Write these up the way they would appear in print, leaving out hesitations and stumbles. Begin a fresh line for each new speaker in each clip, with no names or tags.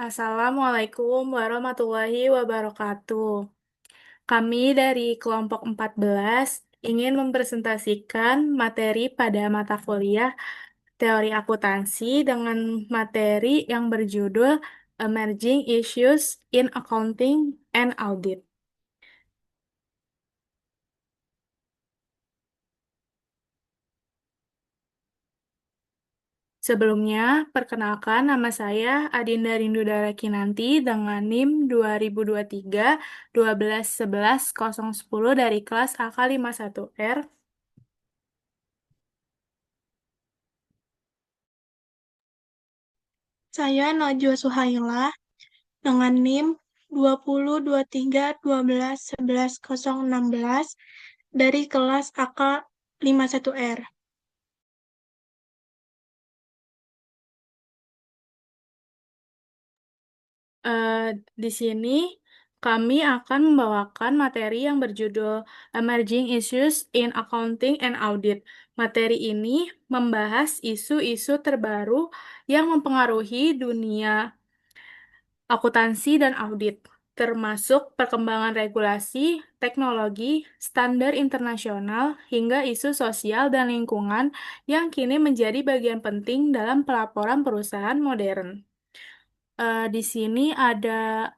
Assalamualaikum warahmatullahi wabarakatuh. Kami dari kelompok 14 ingin mempresentasikan materi pada mata kuliah Teori Akuntansi dengan materi yang berjudul Emerging Issues in Accounting and Audit. Sebelumnya, perkenalkan nama saya Adinda Rindudara Kinanti dengan NIM 2023 1211010 dari kelas AK51R.
Saya Najwa Suhaila dengan NIM 2023 12 11 016 dari kelas AK 51R.
Eh, di sini kami akan membawakan materi yang berjudul Emerging Issues in Accounting and Audit. Materi ini membahas isu-isu terbaru yang mempengaruhi dunia akuntansi dan audit, termasuk perkembangan regulasi, teknologi, standar internasional, hingga isu sosial dan lingkungan yang kini menjadi bagian penting dalam pelaporan perusahaan modern. Di sini ada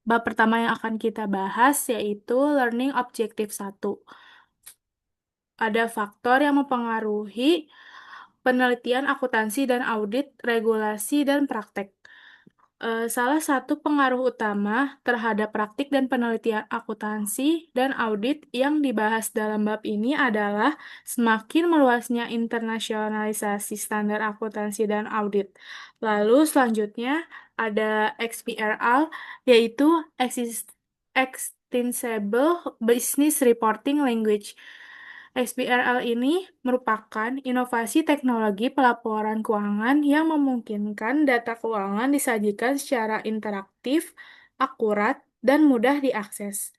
bab pertama yang akan kita bahas, yaitu Learning Objective 1. Ada faktor yang mempengaruhi penelitian akuntansi dan audit, regulasi, dan praktek. Salah satu pengaruh utama terhadap praktik dan penelitian akuntansi dan audit yang dibahas dalam bab ini adalah semakin meluasnya internasionalisasi standar akuntansi dan audit. Lalu selanjutnya ada XBRL, yaitu Extensible Business Reporting Language. XBRL ini merupakan inovasi teknologi pelaporan keuangan yang memungkinkan data keuangan disajikan secara interaktif, akurat, dan mudah diakses.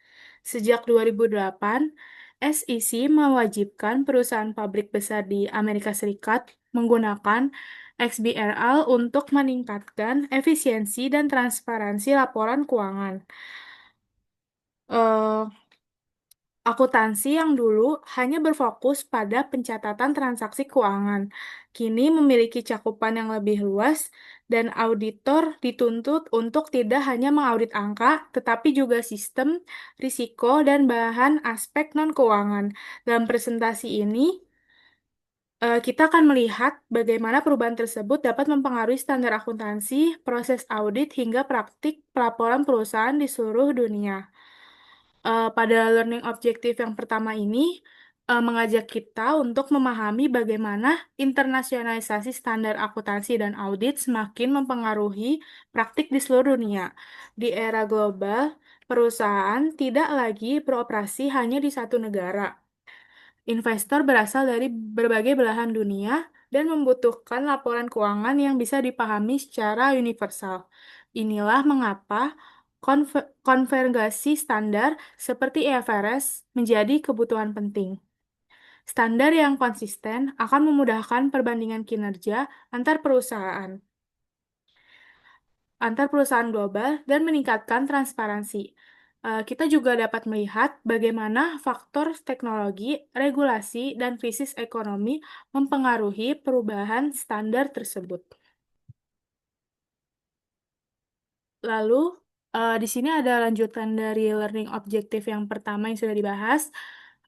Sejak 2008, SEC mewajibkan perusahaan pabrik besar di Amerika Serikat menggunakan XBRL untuk meningkatkan efisiensi dan transparansi laporan keuangan. Eh, Akuntansi yang dulu hanya berfokus pada pencatatan transaksi keuangan, kini memiliki cakupan yang lebih luas, dan auditor dituntut untuk tidak hanya mengaudit angka, tetapi juga sistem, risiko, dan bahan aspek non-keuangan. Dalam presentasi ini, kita akan melihat bagaimana perubahan tersebut dapat mempengaruhi standar akuntansi, proses audit, hingga praktik pelaporan perusahaan di seluruh dunia. Pada learning objektif yang pertama ini mengajak kita untuk memahami bagaimana internasionalisasi standar akuntansi dan audit semakin mempengaruhi praktik di seluruh dunia. Di era global, perusahaan tidak lagi beroperasi hanya di satu negara. Investor berasal dari berbagai belahan dunia dan membutuhkan laporan keuangan yang bisa dipahami secara universal. Inilah mengapa konvergasi standar seperti IFRS menjadi kebutuhan penting. Standar yang konsisten akan memudahkan perbandingan kinerja antar perusahaan global dan meningkatkan transparansi. Kita juga dapat melihat bagaimana faktor teknologi, regulasi, dan krisis ekonomi mempengaruhi perubahan standar tersebut. Lalu, di sini ada lanjutan dari learning objektif yang pertama yang sudah dibahas.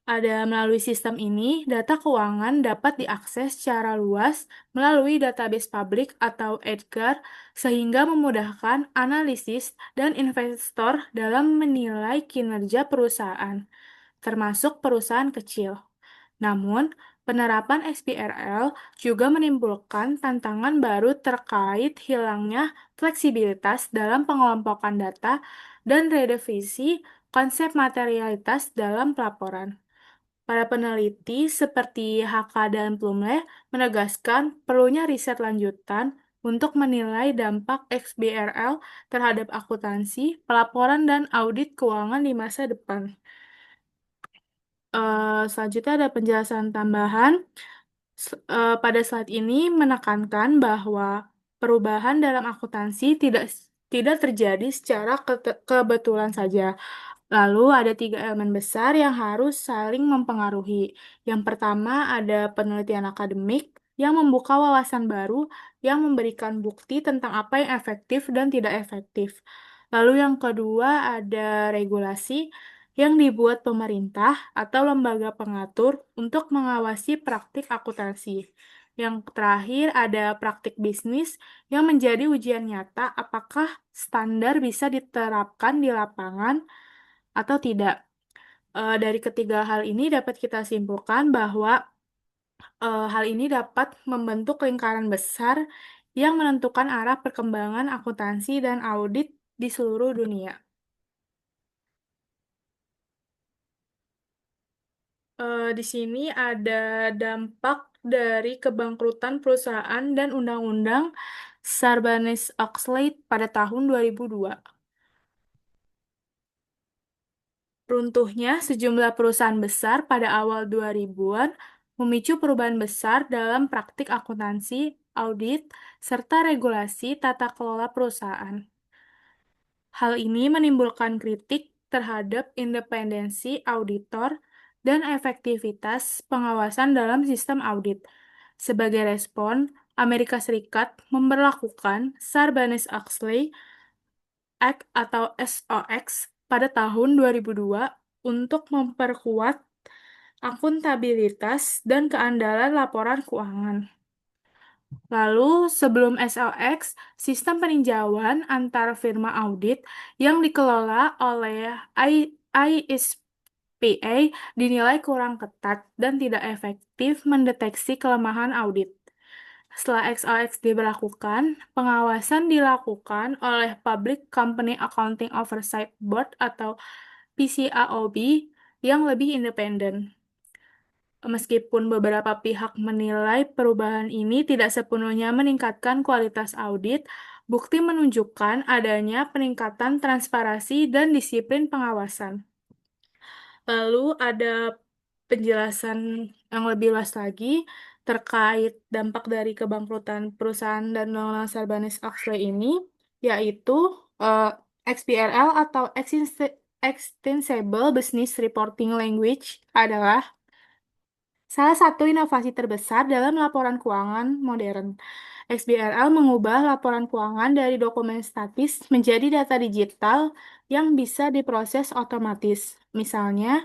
Ada melalui sistem ini, data keuangan dapat diakses secara luas melalui database publik atau EDGAR, sehingga memudahkan analisis dan investor dalam menilai kinerja perusahaan, termasuk perusahaan kecil. Namun, penerapan XBRL juga menimbulkan tantangan baru terkait hilangnya fleksibilitas dalam pengelompokan data dan redefinisi konsep materialitas dalam pelaporan. Para peneliti seperti HK dan Plumley menegaskan perlunya riset lanjutan untuk menilai dampak XBRL terhadap akuntansi, pelaporan, dan audit keuangan di masa depan. Selanjutnya ada penjelasan tambahan. Pada slide ini menekankan bahwa perubahan dalam akuntansi tidak tidak terjadi secara kebetulan saja. Lalu ada tiga elemen besar yang harus saling mempengaruhi. Yang pertama ada penelitian akademik yang membuka wawasan baru yang memberikan bukti tentang apa yang efektif dan tidak efektif. Lalu yang kedua ada regulasi yang dibuat pemerintah atau lembaga pengatur untuk mengawasi praktik akuntansi. Yang terakhir ada praktik bisnis yang menjadi ujian nyata apakah standar bisa diterapkan di lapangan atau tidak. Dari ketiga hal ini dapat kita simpulkan bahwa hal ini dapat membentuk lingkaran besar yang menentukan arah perkembangan akuntansi dan audit di seluruh dunia. Di sini ada dampak dari kebangkrutan perusahaan dan Undang-Undang Sarbanes-Oxley pada tahun 2002. Runtuhnya sejumlah perusahaan besar pada awal 2000-an memicu perubahan besar dalam praktik akuntansi, audit, serta regulasi tata kelola perusahaan. Hal ini menimbulkan kritik terhadap independensi auditor dan efektivitas pengawasan dalam sistem audit. Sebagai respon, Amerika Serikat memberlakukan Sarbanes-Oxley Act atau SOX pada tahun 2002 untuk memperkuat akuntabilitas dan keandalan laporan keuangan. Lalu, sebelum SOX, sistem peninjauan antar firma audit yang dikelola oleh ISPA dinilai kurang ketat dan tidak efektif mendeteksi kelemahan audit. Setelah XOX diberlakukan, pengawasan dilakukan oleh Public Company Accounting Oversight Board atau PCAOB yang lebih independen. Meskipun beberapa pihak menilai perubahan ini tidak sepenuhnya meningkatkan kualitas audit, bukti menunjukkan adanya peningkatan transparansi dan disiplin pengawasan. Lalu ada penjelasan yang lebih luas lagi terkait dampak dari kebangkrutan perusahaan dan undang Sarbanes-Oxley ini, yaitu eh, XBRL atau Extensible Business Reporting Language adalah salah satu inovasi terbesar dalam laporan keuangan modern. XBRL mengubah laporan keuangan dari dokumen statis menjadi data digital yang bisa diproses otomatis. Misalnya,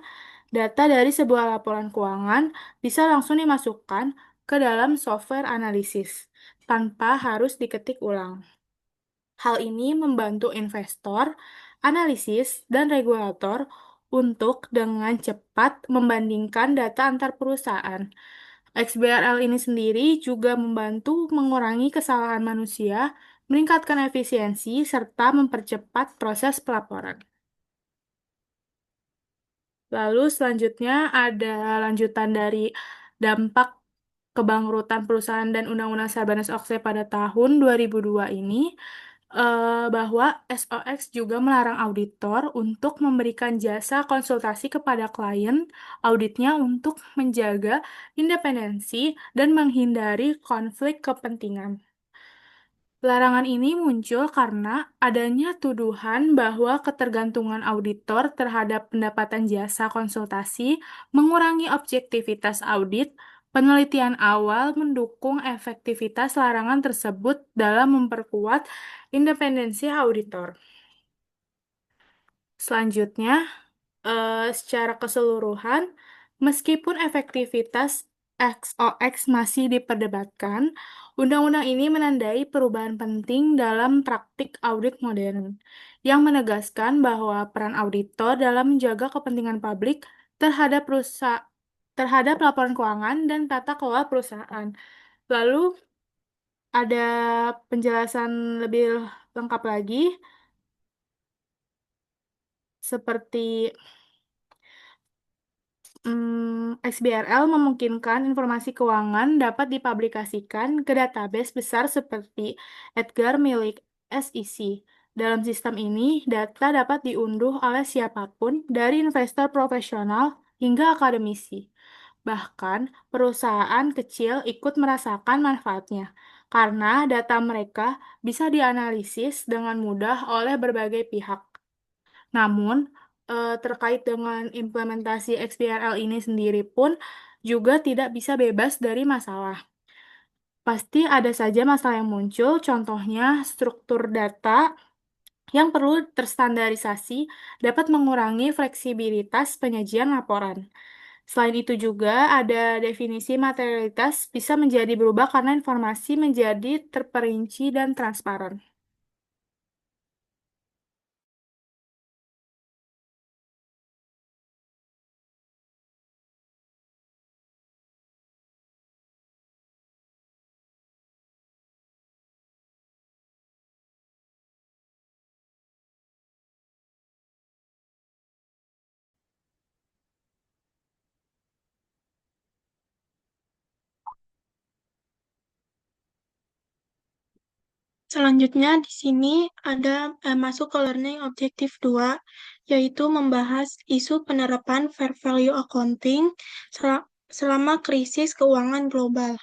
data dari sebuah laporan keuangan bisa langsung dimasukkan ke dalam software analisis tanpa harus diketik ulang. Hal ini membantu investor, analisis, dan regulator untuk dengan cepat membandingkan data antar perusahaan. XBRL ini sendiri juga membantu mengurangi kesalahan manusia, meningkatkan efisiensi, serta mempercepat proses pelaporan. Lalu selanjutnya ada lanjutan dari dampak kebangkrutan perusahaan dan Undang-Undang Sarbanes-Oxley pada tahun 2002 ini, bahwa SOX juga melarang auditor untuk memberikan jasa konsultasi kepada klien auditnya untuk menjaga independensi dan menghindari konflik kepentingan. Larangan ini muncul karena adanya tuduhan bahwa ketergantungan auditor terhadap pendapatan jasa konsultasi mengurangi objektivitas audit. Penelitian awal mendukung efektivitas larangan tersebut dalam memperkuat independensi auditor. Selanjutnya, secara keseluruhan, meskipun efektivitas XOX masih diperdebatkan, undang-undang ini menandai perubahan penting dalam praktik audit modern, yang menegaskan bahwa peran auditor dalam menjaga kepentingan publik terhadap terhadap laporan keuangan dan tata kelola perusahaan. Lalu ada penjelasan lebih lengkap lagi, seperti XBRL memungkinkan informasi keuangan dapat dipublikasikan ke database besar seperti Edgar milik SEC. Dalam sistem ini, data dapat diunduh oleh siapapun dari investor profesional hingga akademisi. Bahkan, perusahaan kecil ikut merasakan manfaatnya. karena data mereka bisa dianalisis dengan mudah oleh berbagai pihak. Namun, terkait dengan implementasi XBRL ini sendiri pun juga tidak bisa bebas dari masalah. Pasti ada saja masalah yang muncul, contohnya struktur data yang perlu terstandarisasi dapat mengurangi fleksibilitas penyajian laporan. Selain itu juga ada definisi materialitas bisa menjadi berubah karena informasi menjadi terperinci dan transparan.
Selanjutnya di sini ada masuk ke learning objective 2, yaitu membahas isu penerapan fair value accounting selama krisis keuangan global.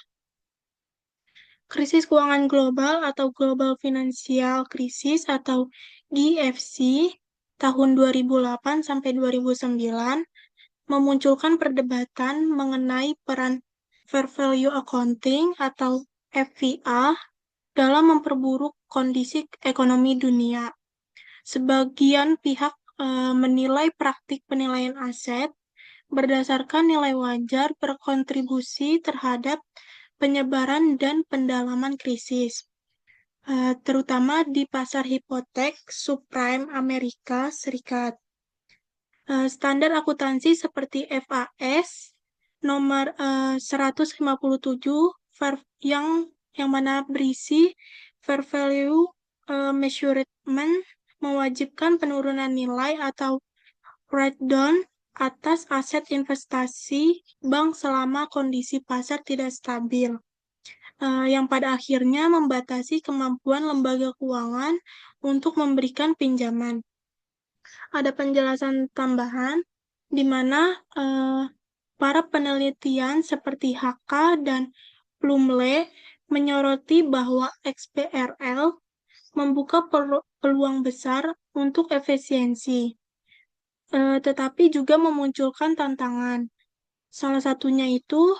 Krisis keuangan global atau Global Financial Crisis atau GFC tahun 2008 sampai 2009 memunculkan perdebatan mengenai peran fair value accounting atau FVA dalam memperburuk kondisi ekonomi dunia. Sebagian pihak menilai praktik penilaian aset berdasarkan nilai wajar berkontribusi terhadap penyebaran dan pendalaman krisis, terutama di pasar hipotek subprime Amerika Serikat. Standar akuntansi seperti FAS nomor 157 yang mana berisi fair value measurement mewajibkan penurunan nilai atau write down atas aset investasi bank selama kondisi pasar tidak stabil, yang pada akhirnya membatasi kemampuan lembaga keuangan untuk memberikan pinjaman. Ada penjelasan tambahan di mana para penelitian seperti HK dan Plumlee menyoroti bahwa XBRL membuka peluang besar untuk efisiensi, tetapi juga memunculkan tantangan. Salah satunya itu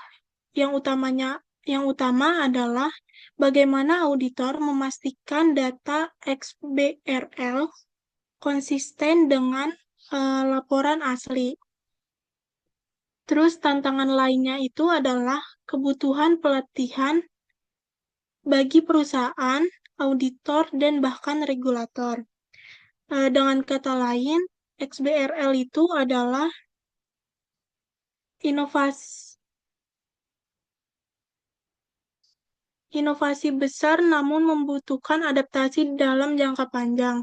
yang utama adalah bagaimana auditor memastikan data XBRL konsisten dengan laporan asli. Terus tantangan lainnya itu adalah kebutuhan pelatihan bagi perusahaan, auditor, dan bahkan regulator. Dengan kata lain, XBRL itu adalah inovasi, inovasi besar namun membutuhkan adaptasi dalam jangka panjang.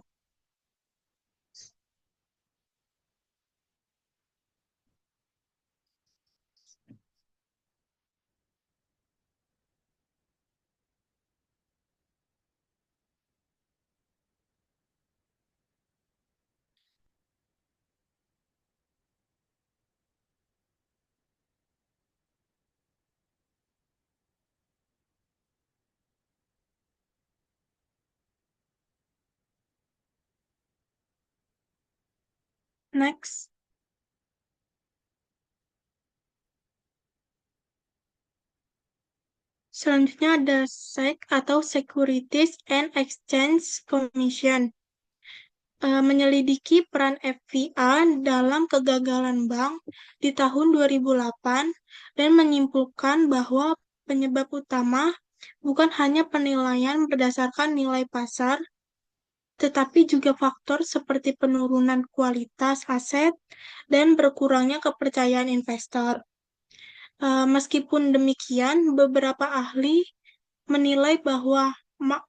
Next. Selanjutnya ada SEC atau Securities and Exchange Commission, menyelidiki peran FVA dalam kegagalan bank di tahun 2008 dan menyimpulkan bahwa penyebab utama bukan hanya penilaian berdasarkan nilai pasar, tetapi juga faktor seperti penurunan kualitas aset dan berkurangnya kepercayaan investor. Meskipun demikian, beberapa ahli menilai bahwa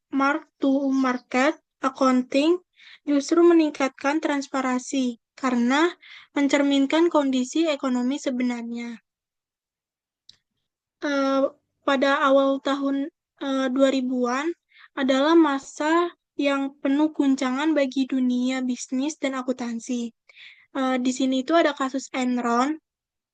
mark-to-market accounting justru meningkatkan transparansi karena mencerminkan kondisi ekonomi sebenarnya. Eh, Pada awal tahun 2000-an adalah masa yang penuh guncangan bagi dunia bisnis dan akuntansi. Di sini itu ada kasus Enron,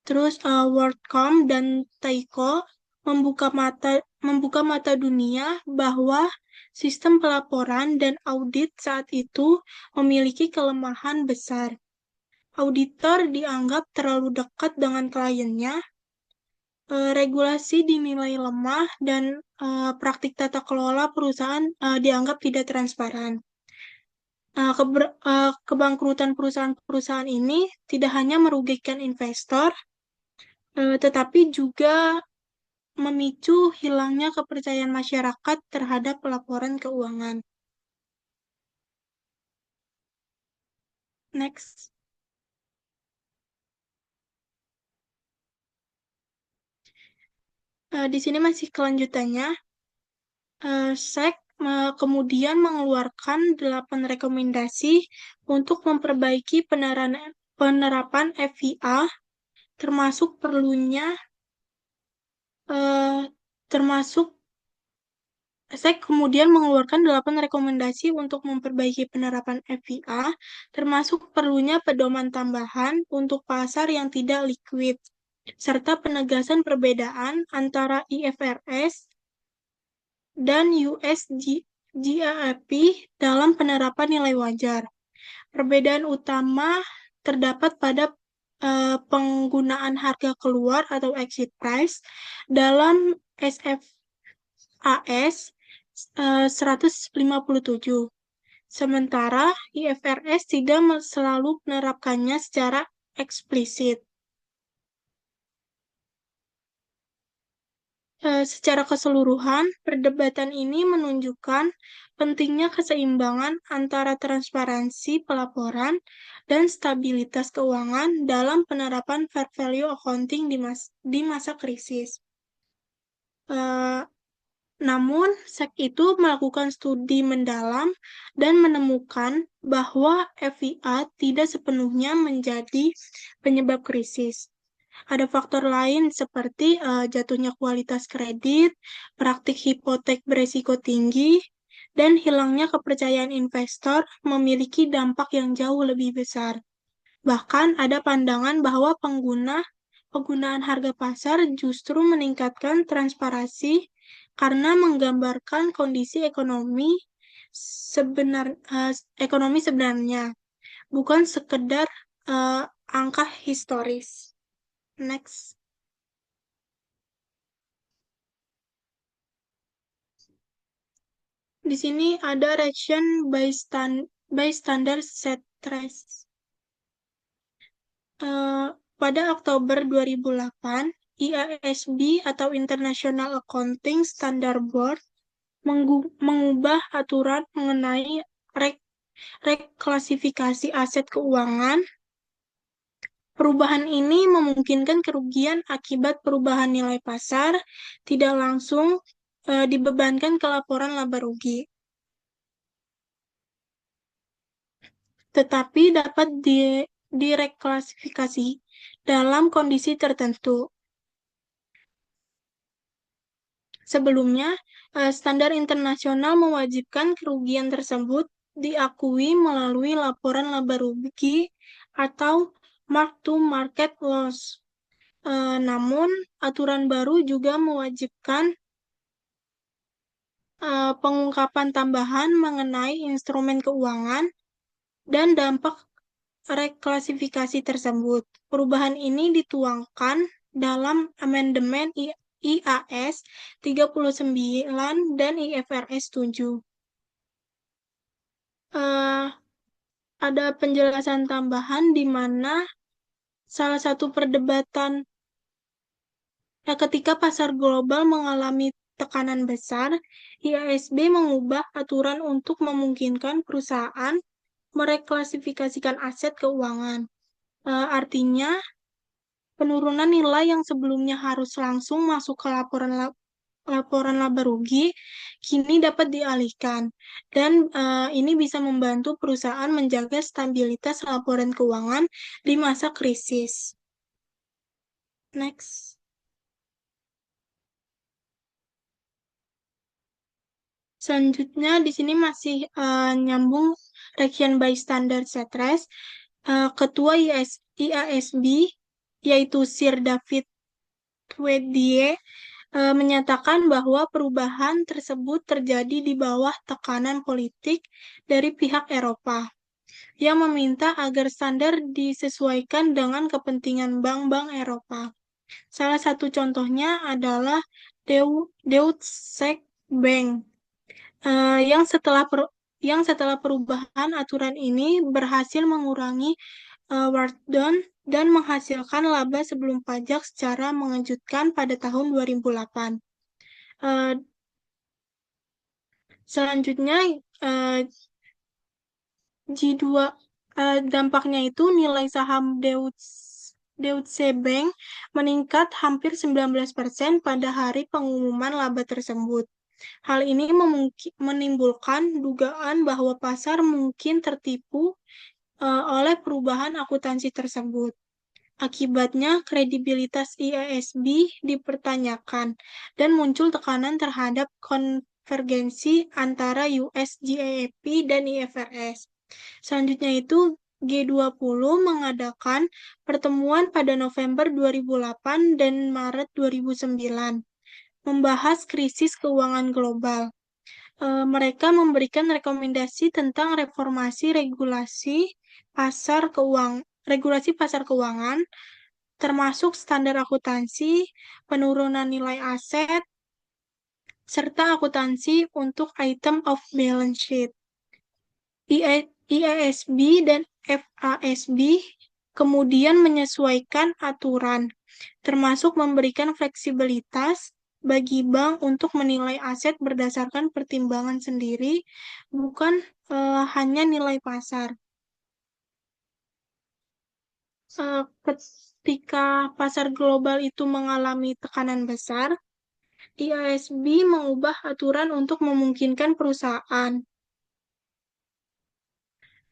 terus WorldCom dan Tyco membuka mata membuka mata dunia bahwa sistem pelaporan dan audit saat itu memiliki kelemahan besar. Auditor dianggap terlalu dekat dengan kliennya, regulasi dinilai lemah, dan praktik tata kelola perusahaan dianggap tidak transparan. Kebangkrutan perusahaan-perusahaan ini tidak hanya merugikan investor, tetapi juga memicu hilangnya kepercayaan masyarakat terhadap laporan keuangan. Next. Di sini masih kelanjutannya. SEC kemudian mengeluarkan 8 rekomendasi untuk memperbaiki penerapan FIA, termasuk perlunya eh, termasuk SEC kemudian mengeluarkan 8 rekomendasi untuk memperbaiki penerapan FIA, termasuk perlunya pedoman tambahan untuk pasar yang tidak likuid, serta penegasan perbedaan antara IFRS dan US GAAP dalam penerapan nilai wajar. Perbedaan utama terdapat pada penggunaan harga keluar atau exit price dalam SFAS 157. Sementara IFRS tidak selalu menerapkannya secara eksplisit. Secara keseluruhan, perdebatan ini menunjukkan pentingnya keseimbangan antara transparansi pelaporan dan stabilitas keuangan dalam penerapan fair value accounting di masa krisis. Eh, Namun, SEC itu melakukan studi mendalam dan menemukan bahwa FIA tidak sepenuhnya menjadi penyebab krisis. Ada faktor lain seperti jatuhnya kualitas kredit, praktik hipotek beresiko tinggi, dan hilangnya kepercayaan investor memiliki dampak yang jauh lebih besar. Bahkan ada pandangan bahwa penggunaan harga pasar justru meningkatkan transparansi karena menggambarkan kondisi ekonomi sebenarnya, bukan sekedar eh, angka historis. Next. Di sini ada reaction by standard set trace. Pada Oktober 2008, IASB atau International Accounting Standard Board mengubah aturan mengenai reklasifikasi aset keuangan. Perubahan ini memungkinkan kerugian akibat perubahan nilai pasar tidak langsung dibebankan ke laporan laba rugi, tetapi dapat direklasifikasi dalam kondisi tertentu. Sebelumnya, standar internasional mewajibkan kerugian tersebut diakui melalui laporan laba rugi atau mark-to-market loss. Namun, aturan baru juga mewajibkan pengungkapan tambahan mengenai instrumen keuangan dan dampak reklasifikasi tersebut. Perubahan ini dituangkan dalam amandemen IAS 39 dan IFRS 7. Ada penjelasan tambahan di mana salah satu perdebatan ketika pasar global mengalami tekanan besar, IASB mengubah aturan untuk memungkinkan perusahaan mereklasifikasikan aset keuangan. Artinya, penurunan nilai yang sebelumnya harus langsung masuk ke laporan laba rugi kini dapat dialihkan, dan ini bisa membantu perusahaan menjaga stabilitas laporan keuangan di masa krisis. Next. Selanjutnya di sini masih nyambung reaction by standard setres. Ketua IASB yaitu Sir David Twedie menyatakan bahwa perubahan tersebut terjadi di bawah tekanan politik dari pihak Eropa yang meminta agar standar disesuaikan dengan kepentingan bank-bank Eropa. Salah satu contohnya adalah Deutsche Bank, yang setelah perubahan aturan ini berhasil mengurangi Wharton dan menghasilkan laba sebelum pajak secara mengejutkan pada tahun 2008. Eh, Selanjutnya, eh, G2, dampaknya itu nilai saham Deutsche Bank meningkat hampir 19% pada hari pengumuman laba tersebut. Hal ini menimbulkan dugaan bahwa pasar mungkin tertipu oleh perubahan akuntansi tersebut. Akibatnya, kredibilitas IASB dipertanyakan dan muncul tekanan terhadap konvergensi antara US GAAP dan IFRS. Selanjutnya itu G20 mengadakan pertemuan pada November 2008 dan Maret 2009 membahas krisis keuangan global. Mereka memberikan rekomendasi tentang regulasi pasar keuangan, termasuk standar akuntansi, penurunan nilai aset, serta akuntansi untuk item of balance sheet. IASB dan FASB kemudian menyesuaikan aturan, termasuk memberikan fleksibilitas bagi bank untuk menilai aset berdasarkan pertimbangan sendiri, bukan hanya nilai pasar. Ketika pasar global itu mengalami tekanan besar, IASB mengubah aturan untuk memungkinkan perusahaan.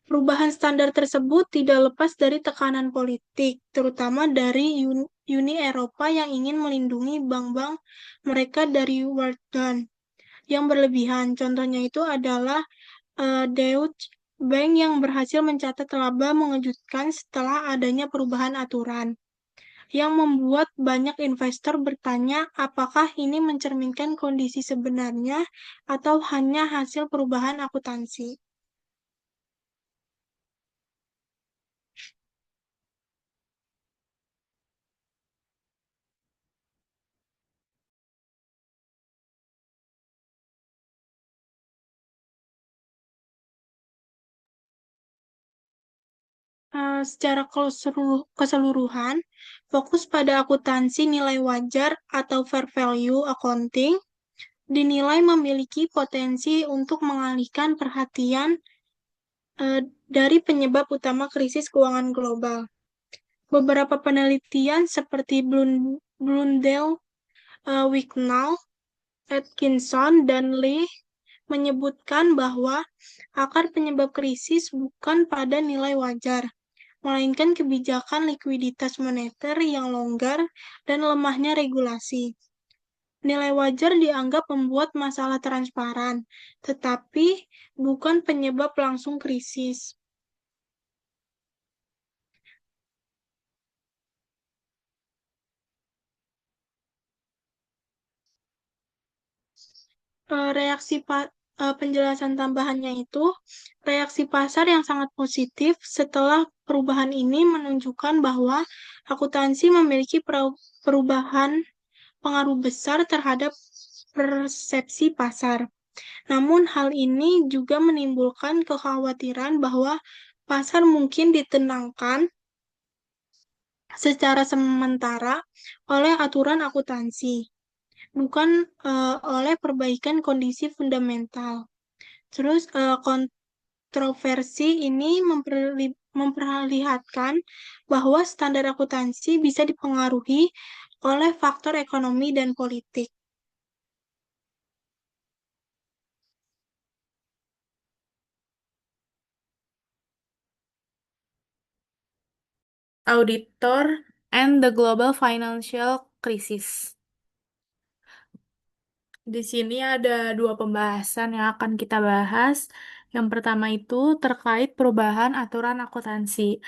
Perubahan standar tersebut tidak lepas dari tekanan politik, terutama dari Uni Eropa yang ingin melindungi bank-bank mereka dari Wharton yang berlebihan. Contohnya itu adalah Deutsche Bank yang berhasil mencatat laba mengejutkan setelah adanya perubahan aturan, yang membuat banyak investor bertanya apakah ini mencerminkan kondisi sebenarnya atau hanya hasil perubahan akuntansi. Secara keseluruhan, fokus pada akuntansi nilai wajar atau fair value accounting dinilai memiliki potensi untuk mengalihkan perhatian dari penyebab utama krisis keuangan global. Beberapa penelitian seperti Blundell, Wicknall, Atkinson, dan Lee menyebutkan bahwa akar penyebab krisis bukan pada nilai wajar, melainkan kebijakan likuiditas moneter yang longgar dan lemahnya regulasi. Nilai wajar dianggap membuat masalah transparan, tetapi bukan penyebab langsung krisis. Penjelasan tambahannya itu, reaksi pasar yang sangat positif setelah perubahan ini menunjukkan bahwa akuntansi memiliki perubahan pengaruh besar terhadap persepsi pasar. Namun hal ini juga menimbulkan kekhawatiran bahwa pasar mungkin ditenangkan secara sementara oleh aturan akuntansi, bukan oleh perbaikan kondisi fundamental. Terus kontroversi ini memperlihatkan bahwa standar akuntansi bisa dipengaruhi oleh faktor ekonomi dan politik.
Auditor and the Global Financial Crisis. Di sini ada dua pembahasan yang akan kita bahas. Yang pertama itu terkait perubahan aturan akuntansi.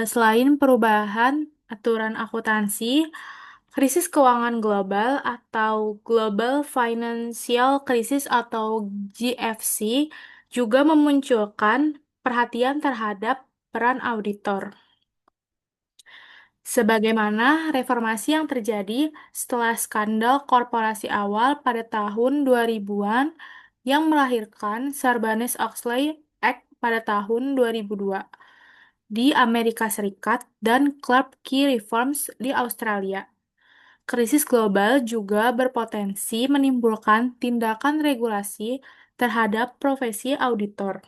Selain perubahan aturan akuntansi, Krisis keuangan global atau Global Financial Crisis atau GFC juga memunculkan perhatian terhadap peran auditor. Sebagaimana reformasi yang terjadi setelah skandal korporasi awal pada tahun 2000-an yang melahirkan Sarbanes-Oxley Act pada tahun 2002 di Amerika Serikat dan Clark Key Reforms di Australia. Krisis global juga berpotensi menimbulkan tindakan regulasi terhadap profesi auditor.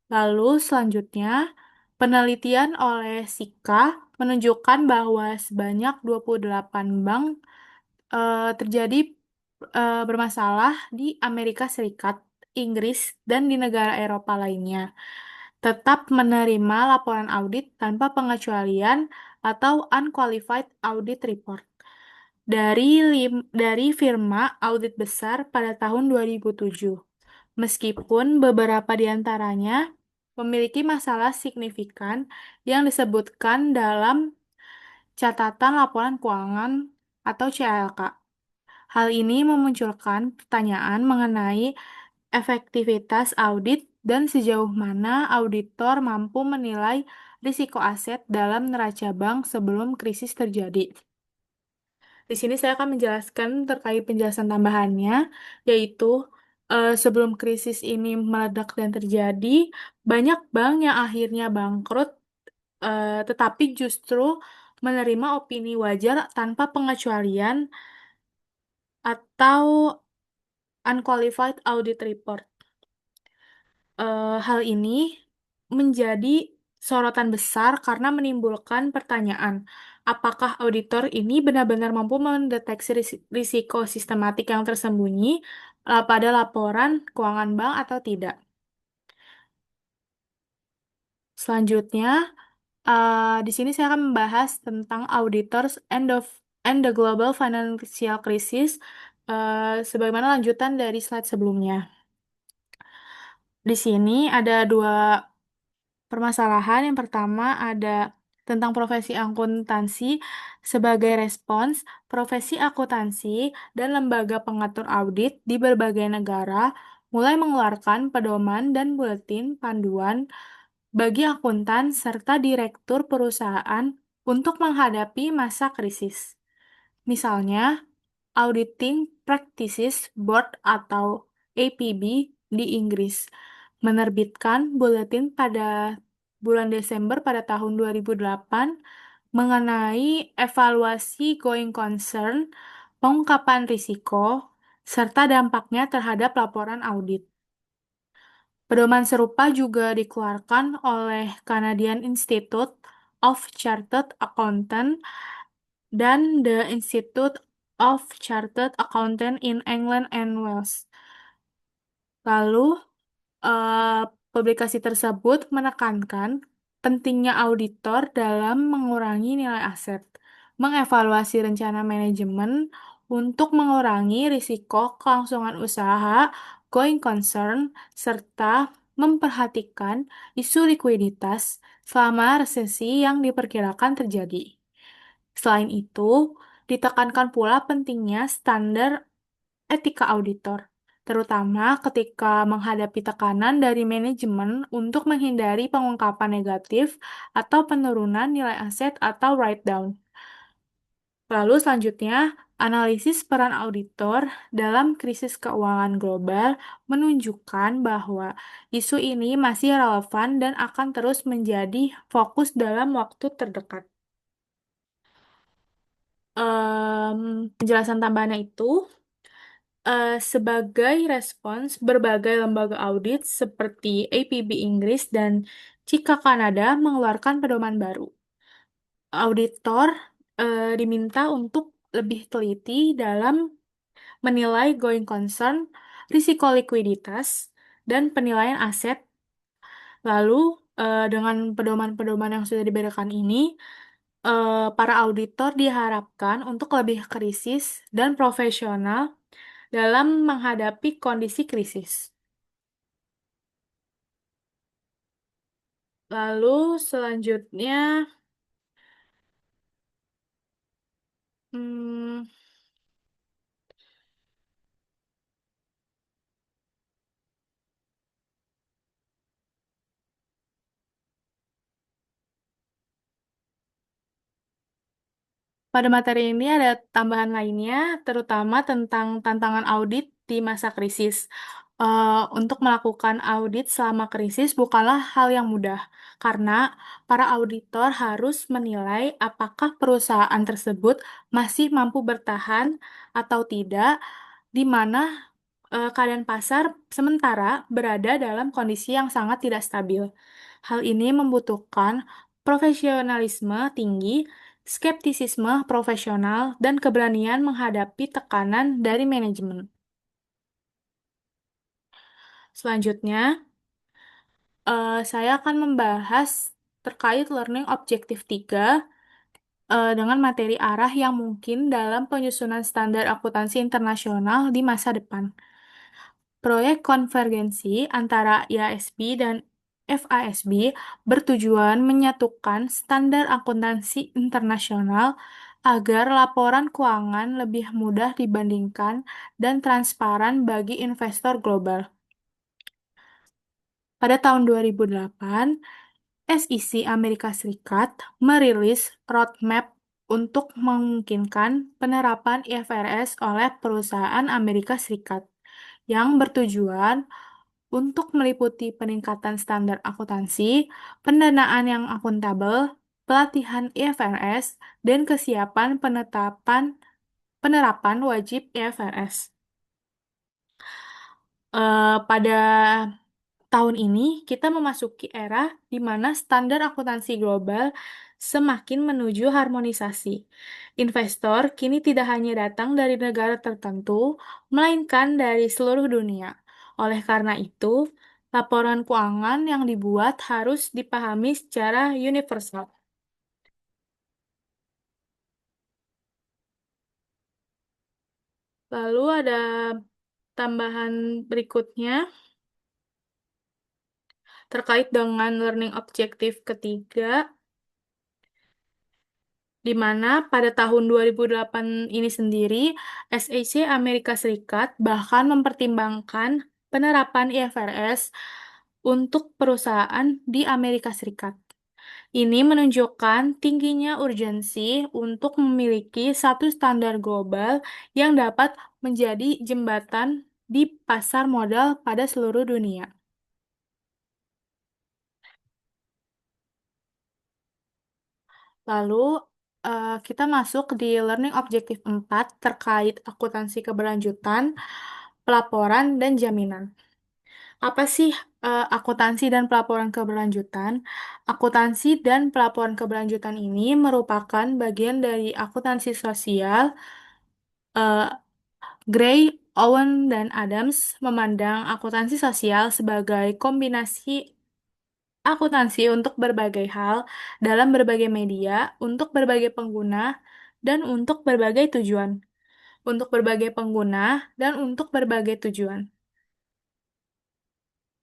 Lalu selanjutnya, penelitian oleh Sika menunjukkan bahwa sebanyak 28 bank terjadi bermasalah di Amerika Serikat, Inggris, dan di negara Eropa lainnya. Tetap menerima laporan audit tanpa pengecualian atau unqualified audit report dari firma audit besar pada tahun 2007. Meskipun beberapa di antaranya memiliki masalah signifikan yang disebutkan dalam catatan laporan keuangan atau CLK. Hal ini memunculkan pertanyaan mengenai efektivitas audit dan sejauh mana auditor mampu menilai risiko aset dalam neraca bank sebelum krisis terjadi. Di sini saya akan menjelaskan terkait penjelasan tambahannya, yaitu sebelum krisis ini meledak dan terjadi, banyak bank yang akhirnya bangkrut, tetapi justru menerima opini wajar tanpa pengecualian atau unqualified audit report. Hal ini menjadi sorotan besar karena menimbulkan pertanyaan, apakah auditor ini benar-benar mampu mendeteksi risiko sistematik yang tersembunyi pada laporan keuangan bank atau tidak. Selanjutnya, di sini saya akan membahas tentang auditors and the global financial crisis, sebagaimana lanjutan dari slide sebelumnya. Di sini ada dua permasalahan. Yang pertama ada tentang profesi akuntansi. Sebagai respons, profesi akuntansi dan lembaga pengatur audit di berbagai negara mulai mengeluarkan pedoman dan buletin panduan bagi akuntan serta direktur perusahaan untuk menghadapi masa krisis. Misalnya, Auditing Practices Board atau APB di Inggris menerbitkan buletin pada bulan Desember pada tahun 2008 mengenai evaluasi going concern, pengungkapan risiko, serta dampaknya terhadap laporan audit. Pedoman serupa juga dikeluarkan oleh Canadian Institute of Chartered Accountants dan The Institute of Chartered Accountants in England and Wales. Lalu, eh, publikasi tersebut menekankan pentingnya auditor dalam mengurangi nilai aset, mengevaluasi rencana manajemen untuk mengurangi risiko kelangsungan usaha, going concern, serta memperhatikan isu likuiditas selama resesi yang diperkirakan terjadi. Selain itu, ditekankan pula pentingnya standar etika auditor, terutama ketika menghadapi tekanan dari manajemen untuk menghindari pengungkapan negatif atau penurunan nilai aset atau write-down. Lalu selanjutnya, analisis peran auditor dalam krisis keuangan global menunjukkan bahwa isu ini masih relevan dan akan terus menjadi fokus dalam waktu terdekat. Penjelasan tambahannya itu sebagai respons berbagai lembaga audit seperti APB Inggris dan Cika Kanada mengeluarkan pedoman baru. Auditor diminta untuk lebih teliti dalam menilai going concern, risiko likuiditas, dan penilaian aset. Lalu, dengan pedoman-pedoman yang sudah diberikan ini, para auditor diharapkan untuk lebih krisis dan profesional dalam menghadapi kondisi krisis. Lalu selanjutnya Hmm, Pada materi ini ada tambahan lainnya, terutama tentang tantangan audit di masa krisis. Untuk melakukan audit selama krisis bukanlah hal yang mudah, karena para auditor harus menilai apakah perusahaan tersebut masih mampu bertahan atau tidak, di mana keadaan pasar sementara berada dalam kondisi yang sangat tidak stabil. Hal ini membutuhkan profesionalisme tinggi, skeptisisme profesional, dan keberanian menghadapi tekanan dari manajemen. Selanjutnya, saya akan membahas terkait Learning Objective 3 dengan materi arah yang mungkin dalam penyusunan standar akuntansi internasional di masa depan. Proyek konvergensi antara IASB dan FASB bertujuan menyatukan standar akuntansi internasional agar laporan keuangan lebih mudah dibandingkan dan transparan bagi investor global. Pada tahun 2008, SEC Amerika Serikat merilis roadmap untuk memungkinkan penerapan IFRS oleh perusahaan Amerika Serikat yang bertujuan untuk meliputi peningkatan standar akuntansi, pendanaan yang akuntabel, pelatihan IFRS, dan kesiapan penerapan wajib IFRS. Pada tahun ini kita memasuki era di mana standar akuntansi global semakin menuju harmonisasi. Investor kini tidak hanya datang dari negara tertentu, melainkan dari seluruh dunia. Oleh karena itu, laporan keuangan yang dibuat harus dipahami secara universal. Lalu ada tambahan berikutnya terkait dengan learning objektif ketiga, di mana pada tahun 2008 ini sendiri, SEC Amerika Serikat bahkan mempertimbangkan penerapan IFRS untuk perusahaan di Amerika Serikat. Ini menunjukkan tingginya urgensi untuk memiliki satu standar global yang dapat menjadi jembatan di pasar modal pada seluruh dunia. Lalu, kita masuk di Learning Objective 4 terkait akuntansi keberlanjutan, pelaporan, dan jaminan. Apa sih akuntansi dan pelaporan keberlanjutan? Akuntansi dan pelaporan keberlanjutan ini merupakan bagian dari akuntansi sosial. eh, Gray, Owen, dan Adams memandang akuntansi sosial sebagai kombinasi akuntansi untuk berbagai hal, dalam berbagai media, untuk berbagai pengguna, dan untuk berbagai tujuan. Untuk berbagai pengguna, dan untuk berbagai tujuan.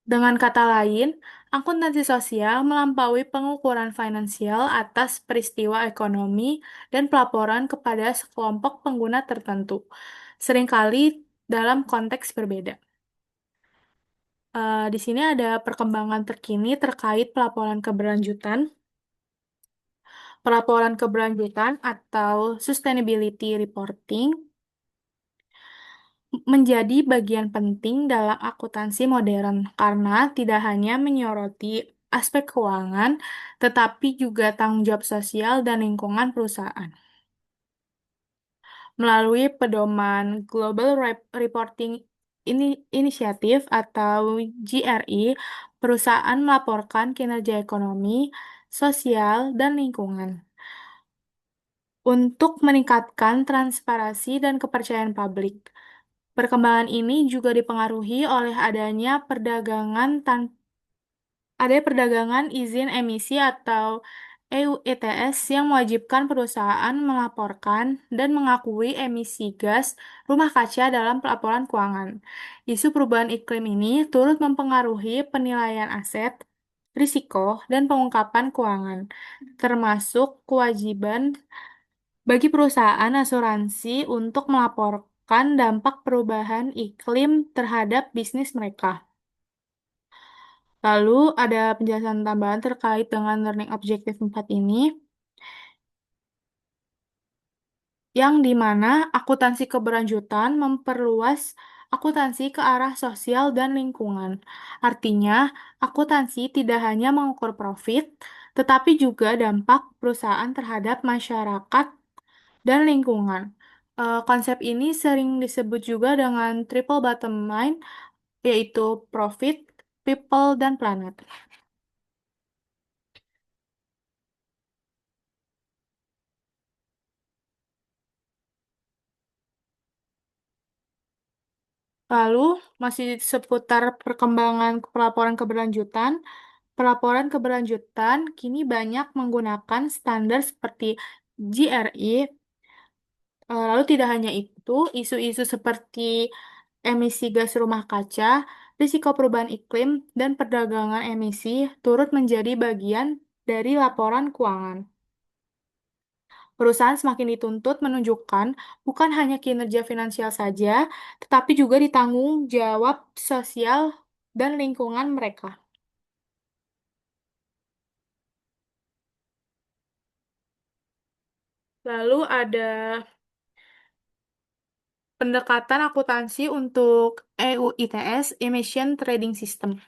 Dengan kata lain, akuntansi sosial melampaui pengukuran finansial atas peristiwa ekonomi dan pelaporan kepada sekelompok pengguna tertentu, seringkali dalam konteks berbeda. Di sini ada perkembangan terkini terkait pelaporan keberlanjutan. Pelaporan keberlanjutan atau sustainability reporting menjadi bagian penting dalam akuntansi modern karena tidak hanya menyoroti aspek keuangan, tetapi juga tanggung jawab sosial dan lingkungan perusahaan. Melalui pedoman Global Reporting Initiative atau GRI, perusahaan melaporkan kinerja ekonomi, sosial, dan lingkungan. Untuk meningkatkan transparansi dan kepercayaan publik. Perkembangan ini juga dipengaruhi oleh adanya perdagangan izin emisi atau EU ETS yang mewajibkan perusahaan melaporkan dan mengakui emisi gas rumah kaca dalam pelaporan keuangan. Isu perubahan iklim ini turut mempengaruhi penilaian aset, risiko, dan pengungkapan keuangan, termasuk kewajiban bagi perusahaan asuransi untuk melaporkan dampak perubahan iklim terhadap bisnis mereka. Lalu ada penjelasan tambahan terkait dengan learning objective 4 ini, yang di mana akuntansi keberlanjutan memperluas akuntansi ke arah sosial dan lingkungan. Artinya, akuntansi tidak hanya mengukur profit, tetapi juga dampak perusahaan terhadap masyarakat dan lingkungan. Konsep ini sering disebut juga dengan triple bottom line, yaitu profit, people, dan planet. Lalu, masih seputar perkembangan pelaporan keberlanjutan. Pelaporan keberlanjutan kini banyak menggunakan standar seperti GRI. Lalu tidak hanya itu, isu-isu seperti emisi gas rumah kaca, risiko perubahan iklim, dan perdagangan emisi turut menjadi bagian dari laporan keuangan. Perusahaan semakin dituntut menunjukkan bukan hanya kinerja finansial saja, tetapi juga ditanggung jawab sosial dan lingkungan mereka. Lalu ada pendekatan akuntansi untuk EU ITS, Emission Trading System.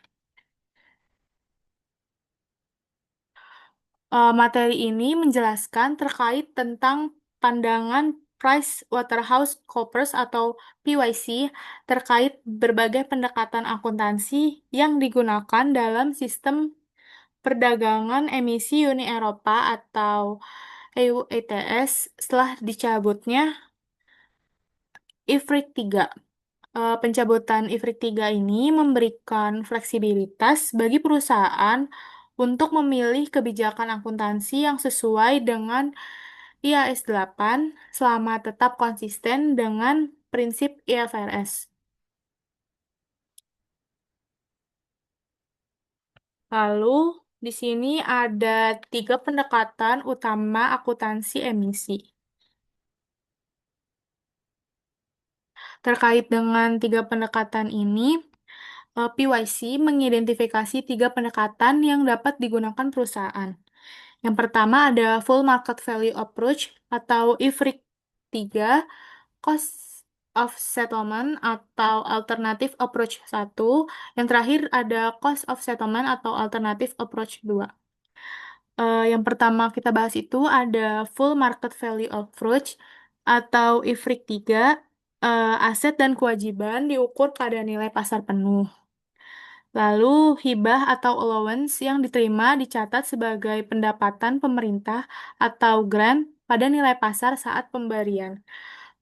Materi ini menjelaskan terkait tentang pandangan PricewaterhouseCoopers atau PwC terkait berbagai pendekatan akuntansi yang digunakan dalam sistem perdagangan emisi Uni Eropa atau EU ETS setelah dicabutnya IFRIC 3. Pencabutan IFRIC 3 ini memberikan fleksibilitas bagi perusahaan untuk memilih kebijakan akuntansi yang sesuai dengan IAS 8 selama tetap konsisten dengan prinsip IFRS. Lalu, di sini ada tiga pendekatan utama akuntansi emisi. Terkait dengan tiga pendekatan ini, PYC mengidentifikasi tiga pendekatan yang dapat digunakan perusahaan. Yang pertama ada Full Market Value Approach atau IFRIC 3, Cost of Settlement atau Alternative Approach 1, yang terakhir ada Cost of Settlement atau Alternative Approach 2. Yang pertama kita bahas itu ada Full Market Value Approach atau IFRIC 3, aset dan kewajiban diukur pada nilai pasar penuh. Lalu, hibah atau allowance yang diterima dicatat sebagai pendapatan pemerintah atau grant pada nilai pasar saat pemberian.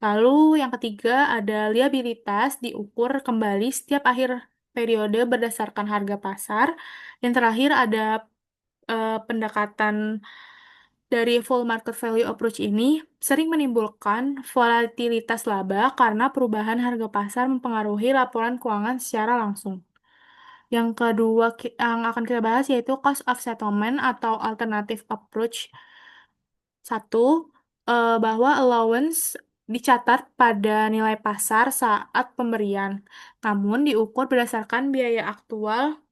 Lalu, yang ketiga ada liabilitas diukur kembali setiap akhir periode berdasarkan harga pasar. Yang terakhir ada pendekatan dari full market value approach ini sering menimbulkan volatilitas laba karena perubahan harga pasar mempengaruhi laporan keuangan secara langsung. Yang kedua yang akan kita bahas yaitu cost of settlement atau alternative approach. Satu, bahwa allowance dicatat pada nilai pasar saat pemberian, namun diukur berdasarkan biaya aktual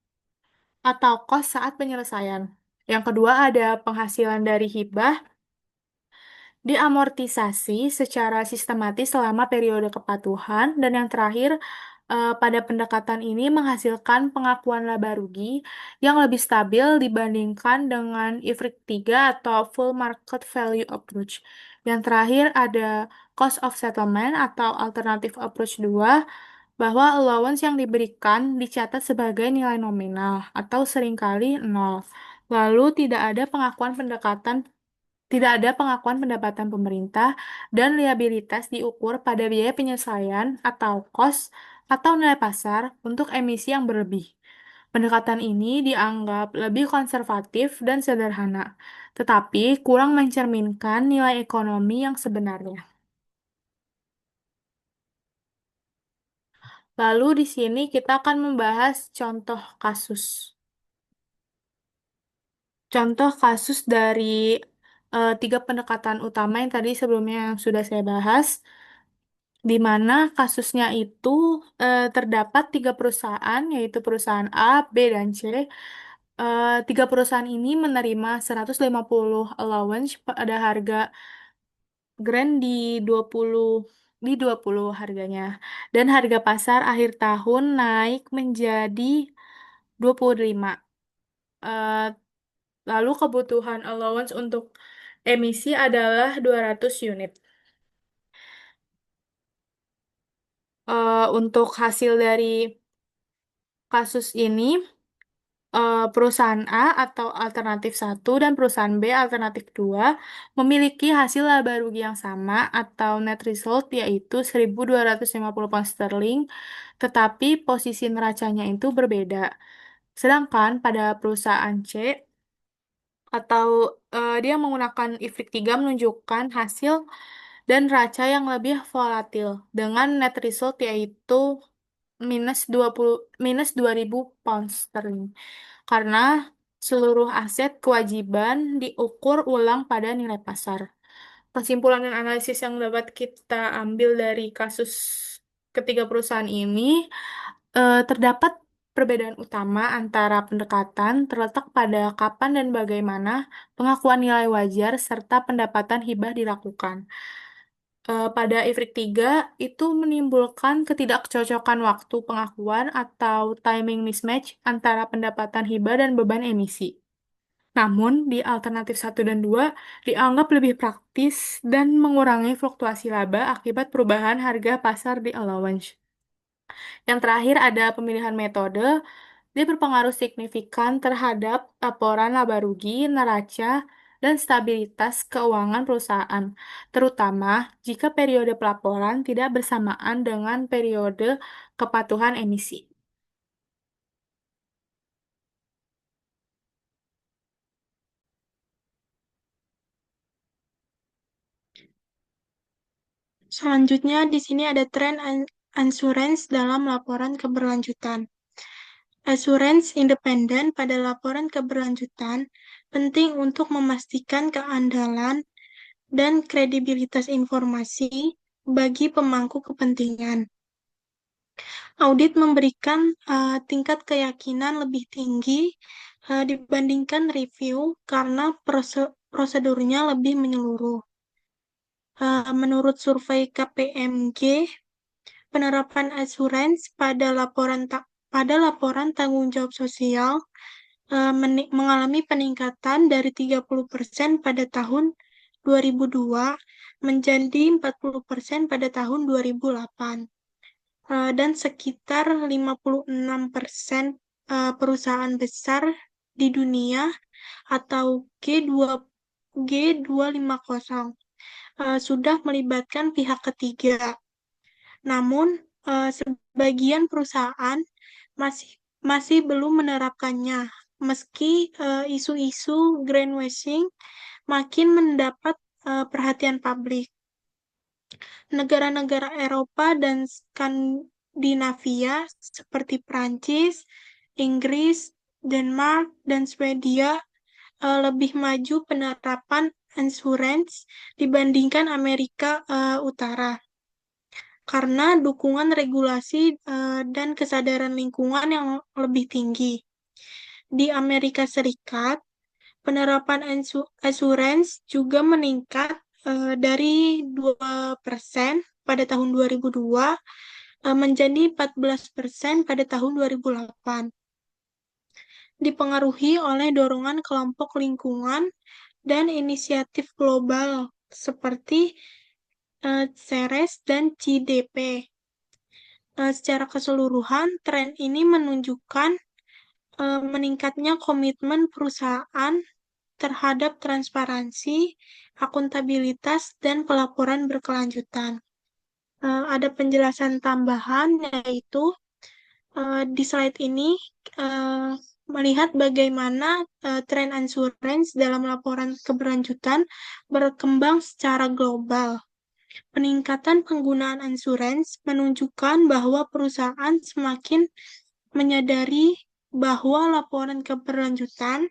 atau cost saat penyelesaian. Yang kedua ada penghasilan dari hibah diamortisasi secara sistematis selama periode kepatuhan, dan yang terakhir, pada pendekatan ini menghasilkan pengakuan laba rugi yang lebih stabil dibandingkan dengan IFRIC 3 atau Full Market Value Approach. Yang terakhir ada Cost of Settlement atau Alternative Approach 2, bahwa allowance yang diberikan dicatat sebagai nilai nominal atau seringkali nol. Lalu tidak ada pengakuan pendapatan pemerintah, dan liabilitas diukur pada biaya penyelesaian atau cost atau nilai pasar untuk emisi yang berlebih. Pendekatan ini dianggap lebih konservatif dan sederhana, tetapi kurang mencerminkan nilai ekonomi yang sebenarnya. Lalu di sini kita akan membahas contoh kasus. Contoh kasus dari tiga pendekatan utama yang tadi sebelumnya yang sudah saya bahas, di mana kasusnya itu terdapat tiga perusahaan, yaitu perusahaan A, B, dan C. Tiga perusahaan ini menerima 150 allowance pada harga grand di 20 harganya. Dan harga pasar akhir tahun naik menjadi 25. Eh, Lalu kebutuhan allowance untuk emisi adalah 200 unit. Untuk hasil dari kasus ini, perusahaan A atau alternatif satu dan perusahaan B alternatif 2 memiliki hasil laba rugi yang sama atau net result yaitu 1.250 pound sterling, tetapi posisi neracanya itu berbeda. Sedangkan pada perusahaan C atau dia menggunakan IFRIC 3 menunjukkan hasil dan raca yang lebih volatil dengan net result yaitu minus 2.000 pound sterling karena seluruh aset kewajiban diukur ulang pada nilai pasar. Kesimpulan dan analisis yang dapat kita ambil dari kasus ketiga perusahaan ini, terdapat perbedaan utama antara pendekatan terletak pada kapan dan bagaimana pengakuan nilai wajar serta pendapatan hibah dilakukan. Pada IFRIC 3 itu menimbulkan ketidakcocokan waktu pengakuan atau timing mismatch antara pendapatan hibah dan beban emisi. Namun, di alternatif satu dan 2 dianggap lebih praktis dan mengurangi fluktuasi laba akibat perubahan harga pasar di allowance. Yang terakhir ada pemilihan metode. Dia berpengaruh signifikan terhadap laporan laba rugi, neraca, dan stabilitas keuangan perusahaan, terutama jika periode pelaporan tidak bersamaan dengan periode kepatuhan emisi.
Selanjutnya, di sini ada tren insurance dalam laporan keberlanjutan. Assurance independen pada laporan keberlanjutan penting untuk memastikan keandalan dan kredibilitas informasi bagi pemangku kepentingan. Audit memberikan tingkat keyakinan lebih tinggi dibandingkan review karena prosedurnya lebih menyeluruh. Menurut survei KPMG, penerapan asuransi pada laporan tanggung jawab sosial mengalami peningkatan dari 30% pada tahun 2002 menjadi 40% pada tahun 2008. Dan sekitar 56% perusahaan besar di dunia atau G250 sudah melibatkan pihak ketiga. Namun, sebagian perusahaan masih masih belum menerapkannya, meski isu-isu greenwashing makin mendapat perhatian publik. Negara-negara Eropa dan Skandinavia seperti Prancis, Inggris, Denmark, dan Swedia lebih maju penerapan insurance dibandingkan Amerika Utara karena dukungan regulasi dan kesadaran lingkungan yang lebih tinggi. Di Amerika Serikat, penerapan insurance juga meningkat dari 2% pada tahun 2002 menjadi 14% pada tahun 2008. Dipengaruhi oleh dorongan kelompok lingkungan dan inisiatif global seperti Ceres dan CDP. Secara keseluruhan, tren ini menunjukkan meningkatnya komitmen perusahaan terhadap transparansi, akuntabilitas, dan pelaporan berkelanjutan. Ada penjelasan tambahan, yaitu di slide ini melihat bagaimana tren insurance dalam laporan keberlanjutan berkembang secara global. Peningkatan penggunaan insurance menunjukkan bahwa perusahaan semakin menyadari bahwa laporan keberlanjutan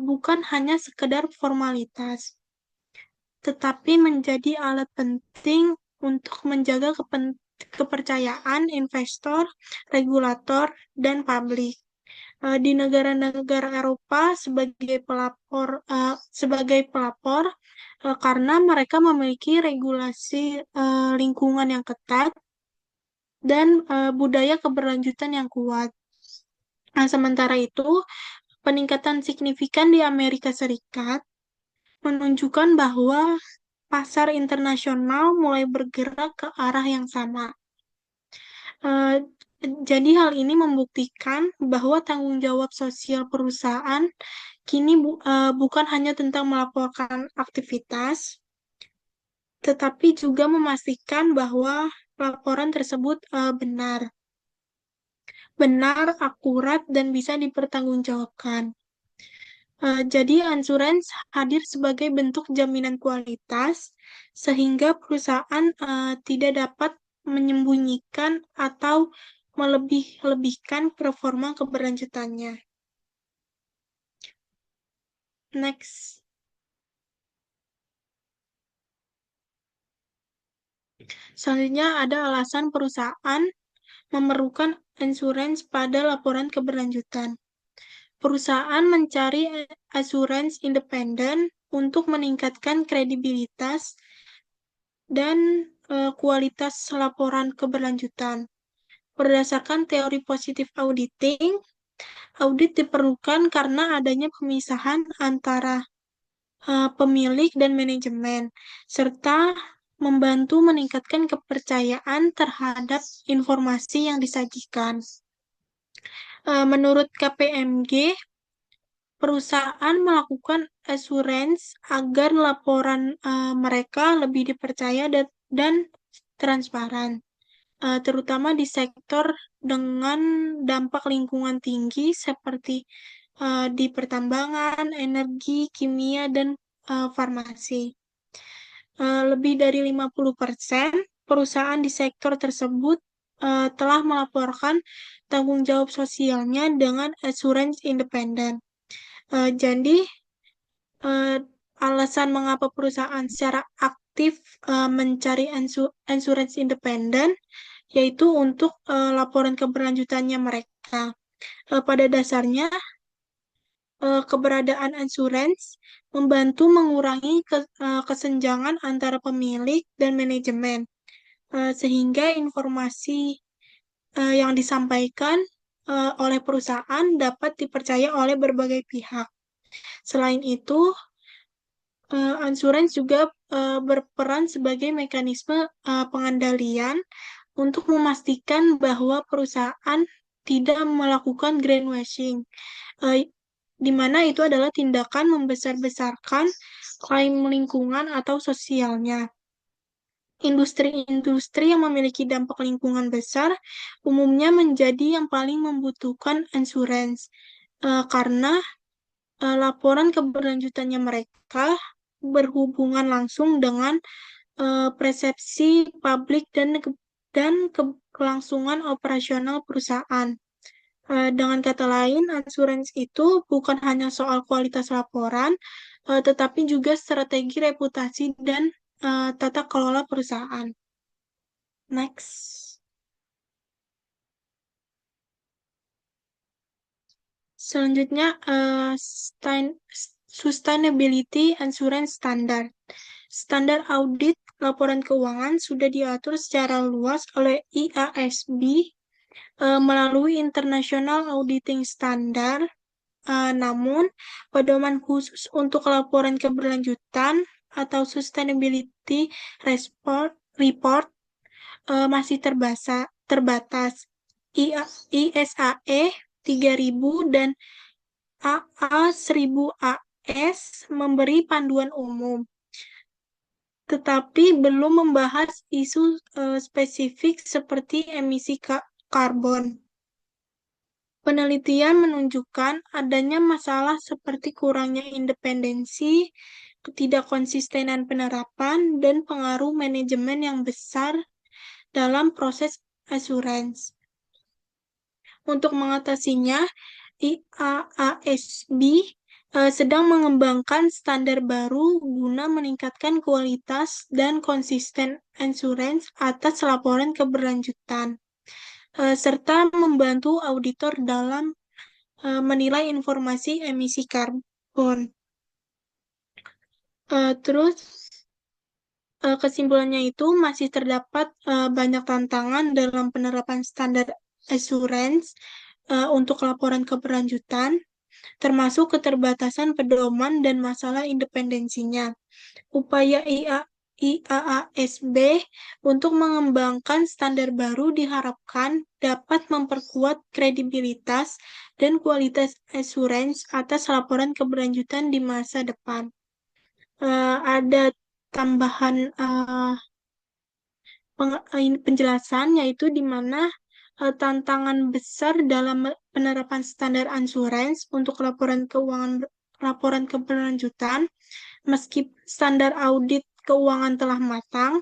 bukan hanya sekedar formalitas, tetapi menjadi alat penting untuk menjaga kepercayaan investor, regulator, dan publik. Di negara-negara Eropa sebagai pelapor karena mereka memiliki regulasi lingkungan yang ketat dan budaya keberlanjutan yang kuat. Nah, sementara itu, peningkatan signifikan di Amerika Serikat menunjukkan bahwa pasar internasional mulai bergerak ke arah yang sama. Eh, jadi hal ini membuktikan bahwa tanggung jawab sosial perusahaan kini bukan hanya tentang melaporkan aktivitas, tetapi juga memastikan bahwa laporan tersebut benar, akurat, dan bisa dipertanggungjawabkan. Jadi ansurans hadir sebagai bentuk jaminan kualitas, sehingga perusahaan tidak dapat menyembunyikan atau melebih-lebihkan performa keberlanjutannya. Next. Selanjutnya ada alasan perusahaan memerlukan insurance pada laporan keberlanjutan. Perusahaan mencari asuransi independen untuk meningkatkan kredibilitas dan kualitas laporan keberlanjutan. Berdasarkan teori positif auditing, audit diperlukan karena adanya pemisahan antara pemilik dan manajemen, serta membantu meningkatkan kepercayaan terhadap informasi yang disajikan. Menurut KPMG, perusahaan melakukan assurance agar laporan mereka lebih dipercaya dan transparan, terutama di sektor dengan dampak lingkungan tinggi seperti di pertambangan, energi, kimia, dan farmasi. Lebih dari 50% perusahaan di sektor tersebut telah melaporkan tanggung jawab sosialnya dengan asuransi independen. Jadi, eh, alasan mengapa perusahaan secara aktif mencari asuransi independen, yaitu untuk laporan keberlanjutannya mereka. Pada dasarnya, keberadaan asuransi membantu mengurangi kesenjangan antara pemilik dan manajemen, sehingga informasi yang disampaikan oleh perusahaan dapat dipercaya oleh berbagai pihak. Selain itu, asuransi juga berperan sebagai mekanisme pengendalian untuk memastikan bahwa perusahaan tidak melakukan greenwashing, eh, di mana itu adalah tindakan membesar-besarkan klaim lingkungan atau sosialnya. Industri-industri yang memiliki dampak lingkungan besar umumnya menjadi yang paling membutuhkan asuransi, karena laporan keberlanjutannya mereka berhubungan langsung dengan persepsi publik dan kelangsungan operasional perusahaan. Dengan kata lain, asuransi itu bukan hanya soal kualitas laporan, tetapi juga strategi reputasi dan tata kelola perusahaan. Next. Selanjutnya, Sustainability Assurance Standard. Standar audit laporan keuangan sudah diatur secara luas oleh IASB melalui International Auditing Standard. Namun, pedoman khusus untuk laporan keberlanjutan atau Sustainability Report masih terbatas. ISAE 3000 dan AA 1000 AS memberi panduan umum, tetapi belum membahas isu spesifik seperti emisi karbon. Penelitian menunjukkan adanya masalah seperti kurangnya independensi, ketidakkonsistenan penerapan, dan pengaruh manajemen yang besar dalam proses asuransi. Untuk mengatasinya, IAASB sedang mengembangkan standar baru guna meningkatkan kualitas dan konsisten insurance atas laporan keberlanjutan, serta membantu auditor dalam menilai informasi emisi karbon. Terus kesimpulannya itu masih terdapat banyak tantangan dalam penerapan standar assurance untuk laporan keberlanjutan, termasuk keterbatasan pedoman dan masalah independensinya. Upaya IAASB untuk mengembangkan standar baru diharapkan dapat memperkuat kredibilitas dan kualitas assurance atas laporan keberlanjutan di masa depan. Ada tambahan penjelasan, yaitu di mana tantangan besar dalam penerapan standar insurance untuk laporan keberlanjutan, meski standar audit keuangan telah matang,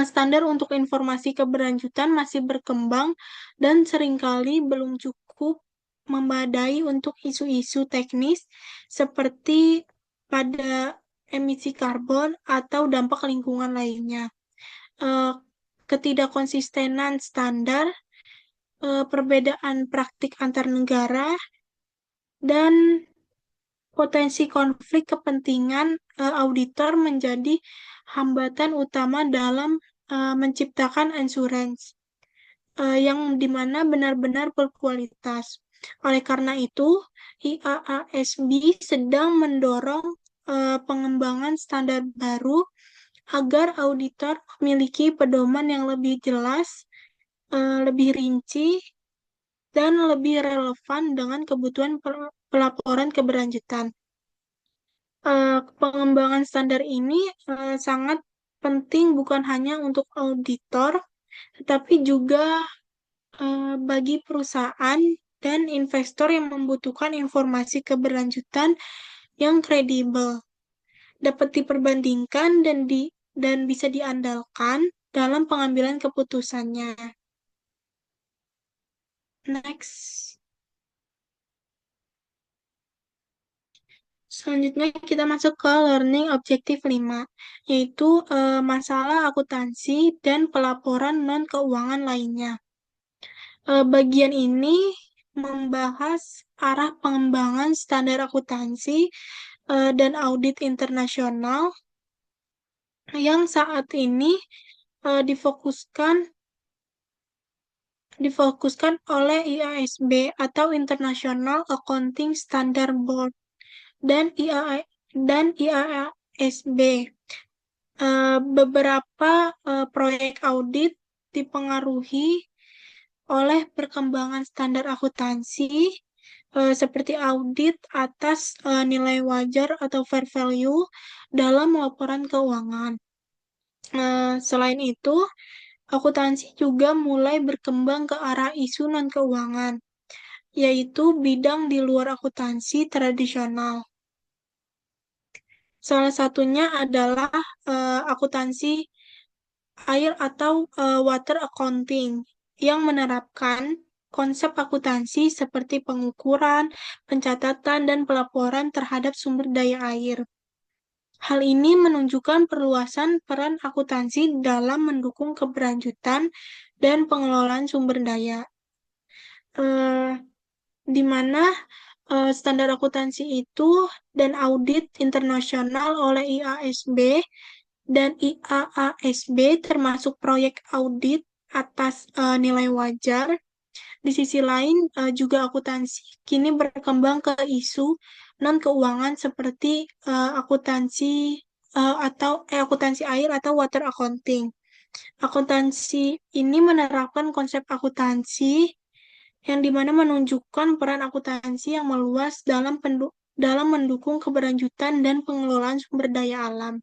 standar untuk informasi keberlanjutan masih berkembang dan seringkali belum cukup memadai untuk isu-isu teknis seperti pada emisi karbon atau dampak lingkungan lainnya. Eh, Ketidakkonsistenan standar, perbedaan praktik antar negara, dan potensi konflik kepentingan auditor menjadi hambatan utama dalam menciptakan insurance yang dimana benar-benar berkualitas. Oleh karena itu, IAASB sedang mendorong pengembangan standar baru agar auditor memiliki pedoman yang lebih jelas, lebih rinci, dan lebih relevan dengan kebutuhan pelaporan keberlanjutan. Pengembangan standar ini sangat penting bukan hanya untuk auditor, tetapi juga bagi perusahaan dan investor yang membutuhkan informasi keberlanjutan yang kredibel, dapat diperbandingkan dan bisa diandalkan dalam pengambilan keputusannya. Next. Selanjutnya kita masuk ke learning objektif 5, yaitu masalah akuntansi dan pelaporan non-keuangan lainnya. Bagian ini membahas arah pengembangan standar akuntansi dan audit internasional yang saat ini eh, difokuskan difokuskan oleh IASB atau International Accounting Standard Board dan IASB. Beberapa proyek audit dipengaruhi oleh perkembangan standar akuntansi seperti audit atas nilai wajar atau fair value dalam laporan keuangan. Selain itu, akuntansi juga mulai berkembang ke arah isu non-keuangan, yaitu bidang di luar akuntansi tradisional. Salah satunya adalah akuntansi air atau water accounting yang menerapkan konsep akuntansi seperti pengukuran, pencatatan, dan pelaporan terhadap sumber daya air. Hal ini menunjukkan perluasan peran akuntansi dalam mendukung keberlanjutan dan pengelolaan sumber daya. Eh, di mana standar akuntansi itu dan audit internasional oleh IASB dan IAASB termasuk proyek audit atas nilai wajar. Di sisi lain, juga akuntansi kini berkembang ke isu non-keuangan seperti akuntansi air atau water accounting. Akuntansi ini menerapkan konsep akuntansi yang dimana menunjukkan peran akuntansi yang meluas dalam mendukung keberlanjutan dan pengelolaan sumber daya alam.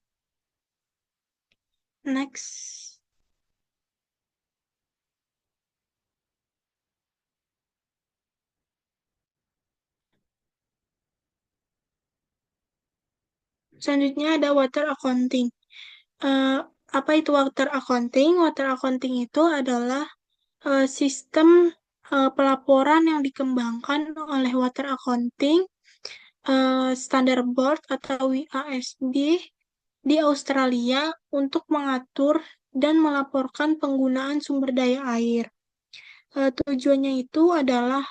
Next. Selanjutnya ada water accounting. Eh, apa itu water accounting? Water accounting itu adalah sistem pelaporan yang dikembangkan oleh water accounting Standard Board atau WASB di Australia untuk mengatur dan melaporkan penggunaan sumber daya air. Tujuannya itu adalah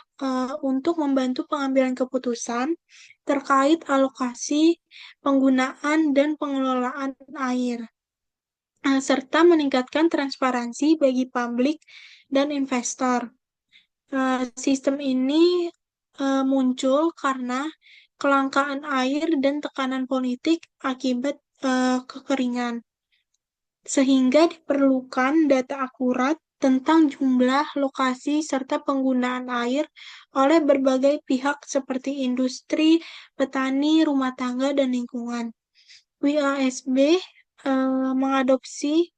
untuk membantu pengambilan keputusan terkait alokasi, penggunaan, dan pengelolaan air, serta meningkatkan transparansi bagi publik dan investor. Sistem ini muncul karena kelangkaan air dan tekanan politik akibat kekeringan, sehingga diperlukan data akurat tentang jumlah, lokasi, serta penggunaan air oleh berbagai pihak seperti industri, petani, rumah tangga, dan lingkungan. WASB mengadopsi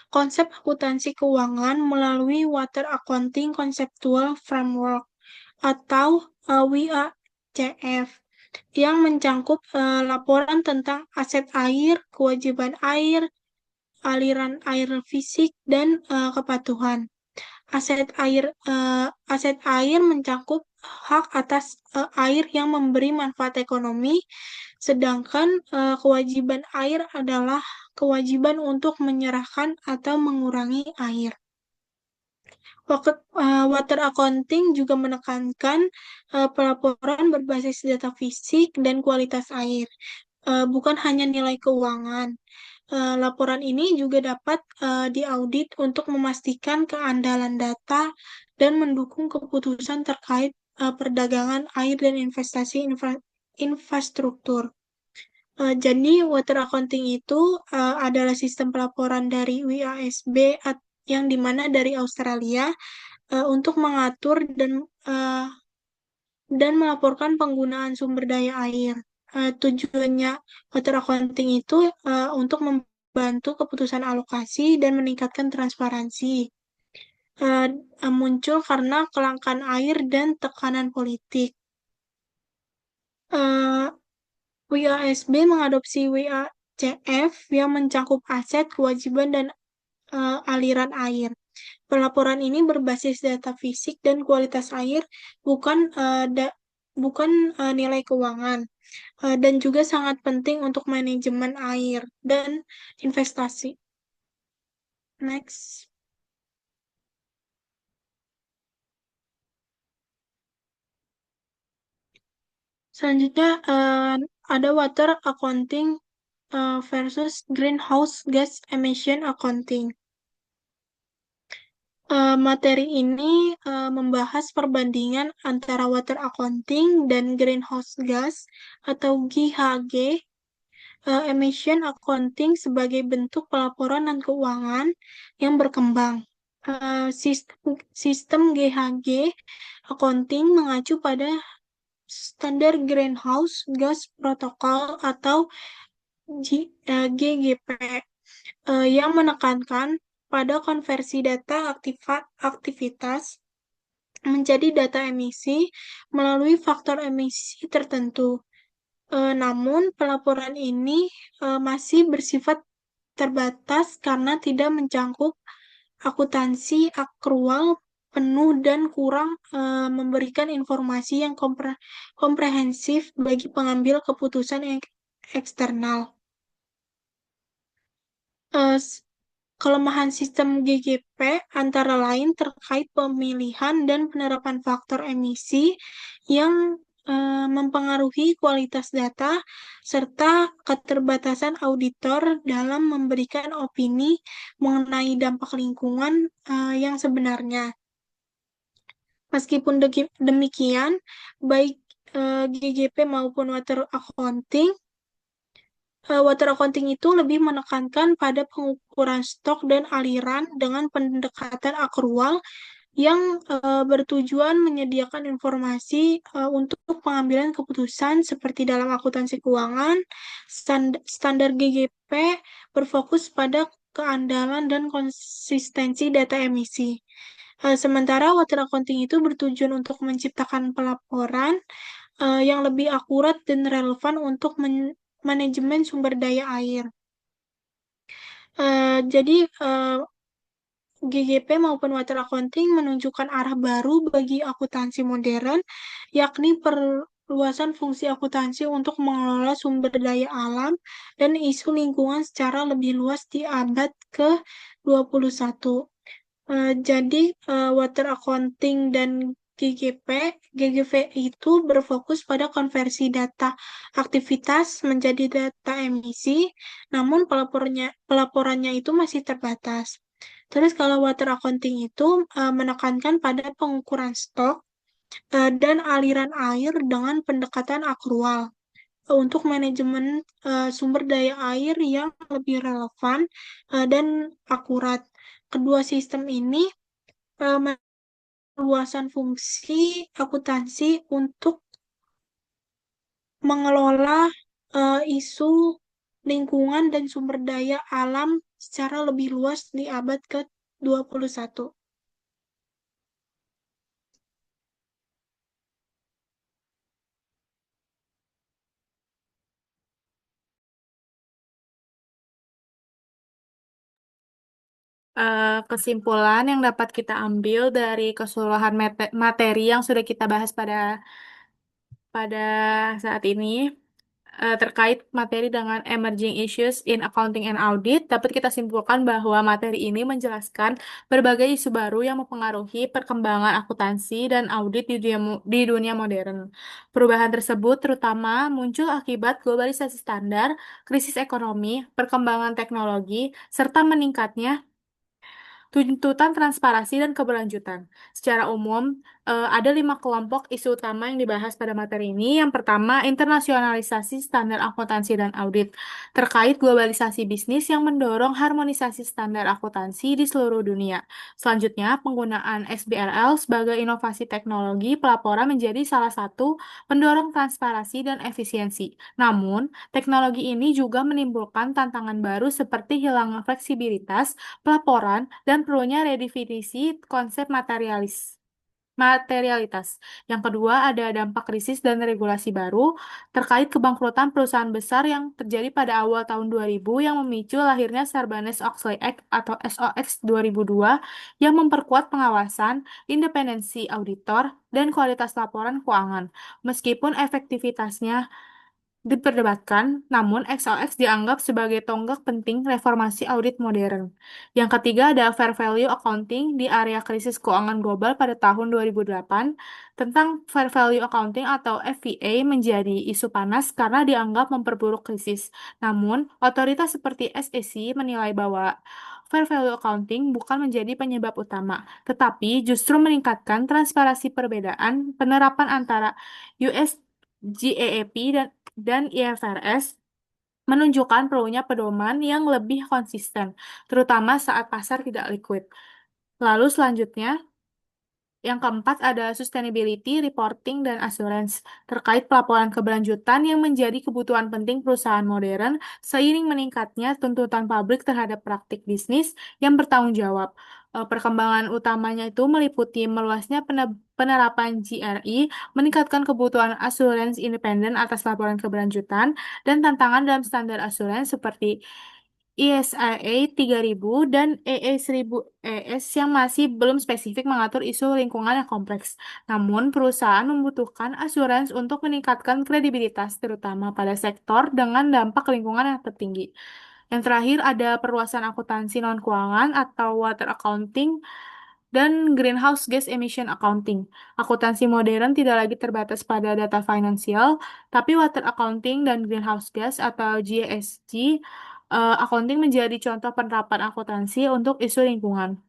konsep akuntansi keuangan melalui Water Accounting Conceptual Framework atau WACF yang mencangkup laporan tentang aset air, kewajiban air, aliran air fisik, dan kepatuhan. Aset air mencakup hak atas air yang memberi manfaat ekonomi, sedangkan kewajiban air adalah kewajiban untuk menyerahkan atau mengurangi air. Water accounting juga menekankan pelaporan berbasis data fisik dan kualitas air, bukan hanya nilai keuangan. Laporan ini juga dapat diaudit untuk memastikan keandalan data dan mendukung keputusan terkait perdagangan air dan investasi infrastruktur. Jadi, water accounting itu adalah sistem pelaporan dari WASB yang dimana dari Australia untuk mengatur uh, dan melaporkan penggunaan sumber daya air. Tujuannya water accounting itu untuk membantu keputusan alokasi dan meningkatkan transparansi. Uh, Muncul karena kelangkaan air dan tekanan politik. Uh, WASB mengadopsi WACF yang mencakup aset, kewajiban, dan aliran air. Pelaporan ini berbasis data fisik dan kualitas air, bukan nilai keuangan, dan juga sangat penting untuk manajemen air dan investasi. Next. Selanjutnya ada water accounting versus greenhouse gas emission accounting. Materi ini membahas perbandingan antara water accounting dan greenhouse gas atau GHG, emission accounting sebagai bentuk pelaporan dan keuangan yang berkembang. Sistem GHG accounting mengacu pada standar Greenhouse Gas Protocol atau GGP yang menekankan pada konversi data aktivitas menjadi data emisi melalui faktor emisi tertentu. Namun, pelaporan ini masih bersifat terbatas karena tidak mencangkup akuntansi akrual penuh dan kurang memberikan informasi yang komprehensif bagi pengambil keputusan eksternal. Uh, Kelemahan sistem GGP antara lain terkait pemilihan dan penerapan faktor emisi yang mempengaruhi kualitas data, serta keterbatasan auditor dalam memberikan opini mengenai dampak lingkungan yang sebenarnya. Meskipun demikian, baik GGP maupun Water accounting itu lebih menekankan pada pengukuran stok dan aliran dengan pendekatan akrual yang bertujuan menyediakan informasi untuk pengambilan keputusan seperti dalam akuntansi keuangan. Standar GGP berfokus pada keandalan dan konsistensi data emisi. Sementara water accounting itu bertujuan untuk menciptakan pelaporan yang lebih akurat dan relevan untuk manajemen sumber daya air. Jadi GGP maupun water accounting menunjukkan arah baru bagi akuntansi modern, yakni luasan fungsi akuntansi untuk mengelola sumber daya alam dan isu lingkungan secara lebih luas di abad ke-21. Jadi, Water Accounting dan GGP, GGV itu berfokus pada konversi data aktivitas menjadi data emisi, namun pelaporannya itu masih terbatas. Terus kalau Water Accounting itu menekankan pada pengukuran stok dan aliran air dengan pendekatan akrual untuk manajemen sumber daya air yang lebih relevan dan akurat. Kedua sistem ini luasan fungsi akuntansi untuk mengelola isu lingkungan dan sumber daya alam secara lebih luas di abad ke-21.
Kesimpulan yang dapat kita ambil dari keseluruhan materi yang sudah kita bahas pada pada saat ini terkait materi dengan emerging issues in accounting and audit, dapat kita simpulkan bahwa materi ini menjelaskan berbagai isu baru yang mempengaruhi perkembangan akuntansi dan audit di dunia modern. Perubahan tersebut terutama muncul akibat globalisasi standar, krisis ekonomi, perkembangan teknologi, serta meningkatnya tuntutan transparansi dan keberlanjutan. Secara umum, ada 5 kelompok isu utama yang dibahas pada materi ini. Yang pertama, internasionalisasi standar akuntansi dan audit terkait globalisasi bisnis yang mendorong harmonisasi standar akuntansi di seluruh dunia. Selanjutnya, penggunaan XBRL sebagai inovasi teknologi pelaporan menjadi salah satu pendorong transparansi dan efisiensi. Namun, teknologi ini juga menimbulkan tantangan baru seperti hilangnya fleksibilitas pelaporan, dan perlunya redefinisi konsep materialitas. Yang kedua, ada dampak krisis dan regulasi baru terkait kebangkrutan perusahaan besar yang terjadi pada awal tahun 2000 yang memicu lahirnya Sarbanes-Oxley Act atau SOX 2002 yang memperkuat pengawasan, independensi auditor, dan kualitas laporan keuangan. Meskipun efektivitasnya diperdebatkan, namun XOX dianggap sebagai tonggak penting reformasi audit modern. Yang ketiga ada fair value accounting di area krisis keuangan global pada tahun 2008. Tentang fair value accounting atau FVA menjadi isu panas karena dianggap memperburuk krisis. Namun, otoritas seperti SEC menilai bahwa fair value accounting bukan menjadi penyebab utama, tetapi justru meningkatkan transparansi perbedaan penerapan antara US GAAP dan IFRS menunjukkan perlunya pedoman yang lebih konsisten, terutama saat pasar tidak likuid. Lalu selanjutnya, yang keempat ada sustainability, reporting, dan assurance terkait pelaporan keberlanjutan yang menjadi kebutuhan penting perusahaan modern seiring meningkatnya tuntutan publik terhadap praktik bisnis yang bertanggung jawab. Perkembangan utamanya itu meliputi meluasnya penerapan GRI, meningkatkan kebutuhan asuransi independen atas laporan keberlanjutan, dan tantangan dalam standar asuransi seperti ISAE 3000 dan EE 1000 ES yang masih belum spesifik mengatur isu lingkungan yang kompleks. Namun, perusahaan membutuhkan asuransi untuk meningkatkan kredibilitas, terutama pada sektor dengan dampak lingkungan yang tertinggi. Yang terakhir ada perluasan akuntansi non-keuangan atau water accounting dan greenhouse gas emission accounting. Akuntansi modern tidak lagi terbatas pada data finansial, tapi water accounting dan greenhouse gas atau GHG accounting menjadi contoh penerapan akuntansi untuk isu lingkungan.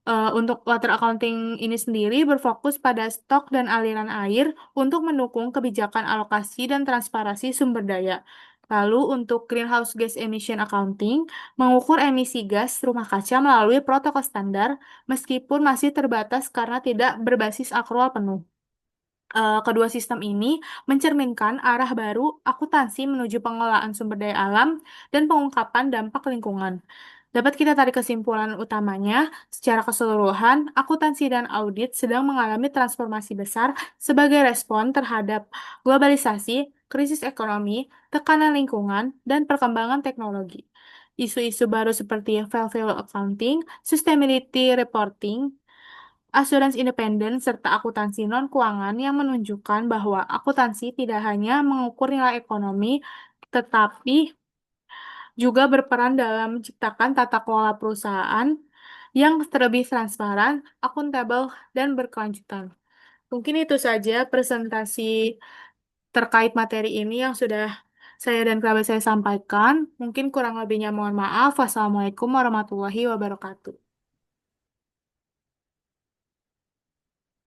Untuk water accounting ini sendiri berfokus pada stok dan aliran air untuk mendukung kebijakan alokasi dan transparansi sumber daya. Lalu untuk greenhouse gas emission accounting, mengukur emisi gas rumah kaca melalui protokol standar, meskipun masih terbatas karena tidak berbasis akrual penuh. Kedua sistem ini mencerminkan arah baru akuntansi menuju pengelolaan sumber daya alam dan pengungkapan dampak lingkungan. Dapat kita tarik kesimpulan utamanya, secara keseluruhan, akuntansi dan audit sedang mengalami transformasi besar sebagai respon terhadap globalisasi, krisis ekonomi, tekanan lingkungan, dan perkembangan teknologi. Isu-isu baru seperti fair value accounting, sustainability reporting, asuransi independen, serta akuntansi non-keuangan yang menunjukkan bahwa akuntansi tidak hanya mengukur nilai ekonomi, tetapi juga berperan dalam menciptakan tata kelola perusahaan yang terlebih transparan, akuntabel, dan berkelanjutan. Mungkin itu saja presentasi terkait materi ini yang sudah saya dan kerabat saya sampaikan. Mungkin kurang lebihnya mohon maaf. Wassalamualaikum warahmatullahi wabarakatuh.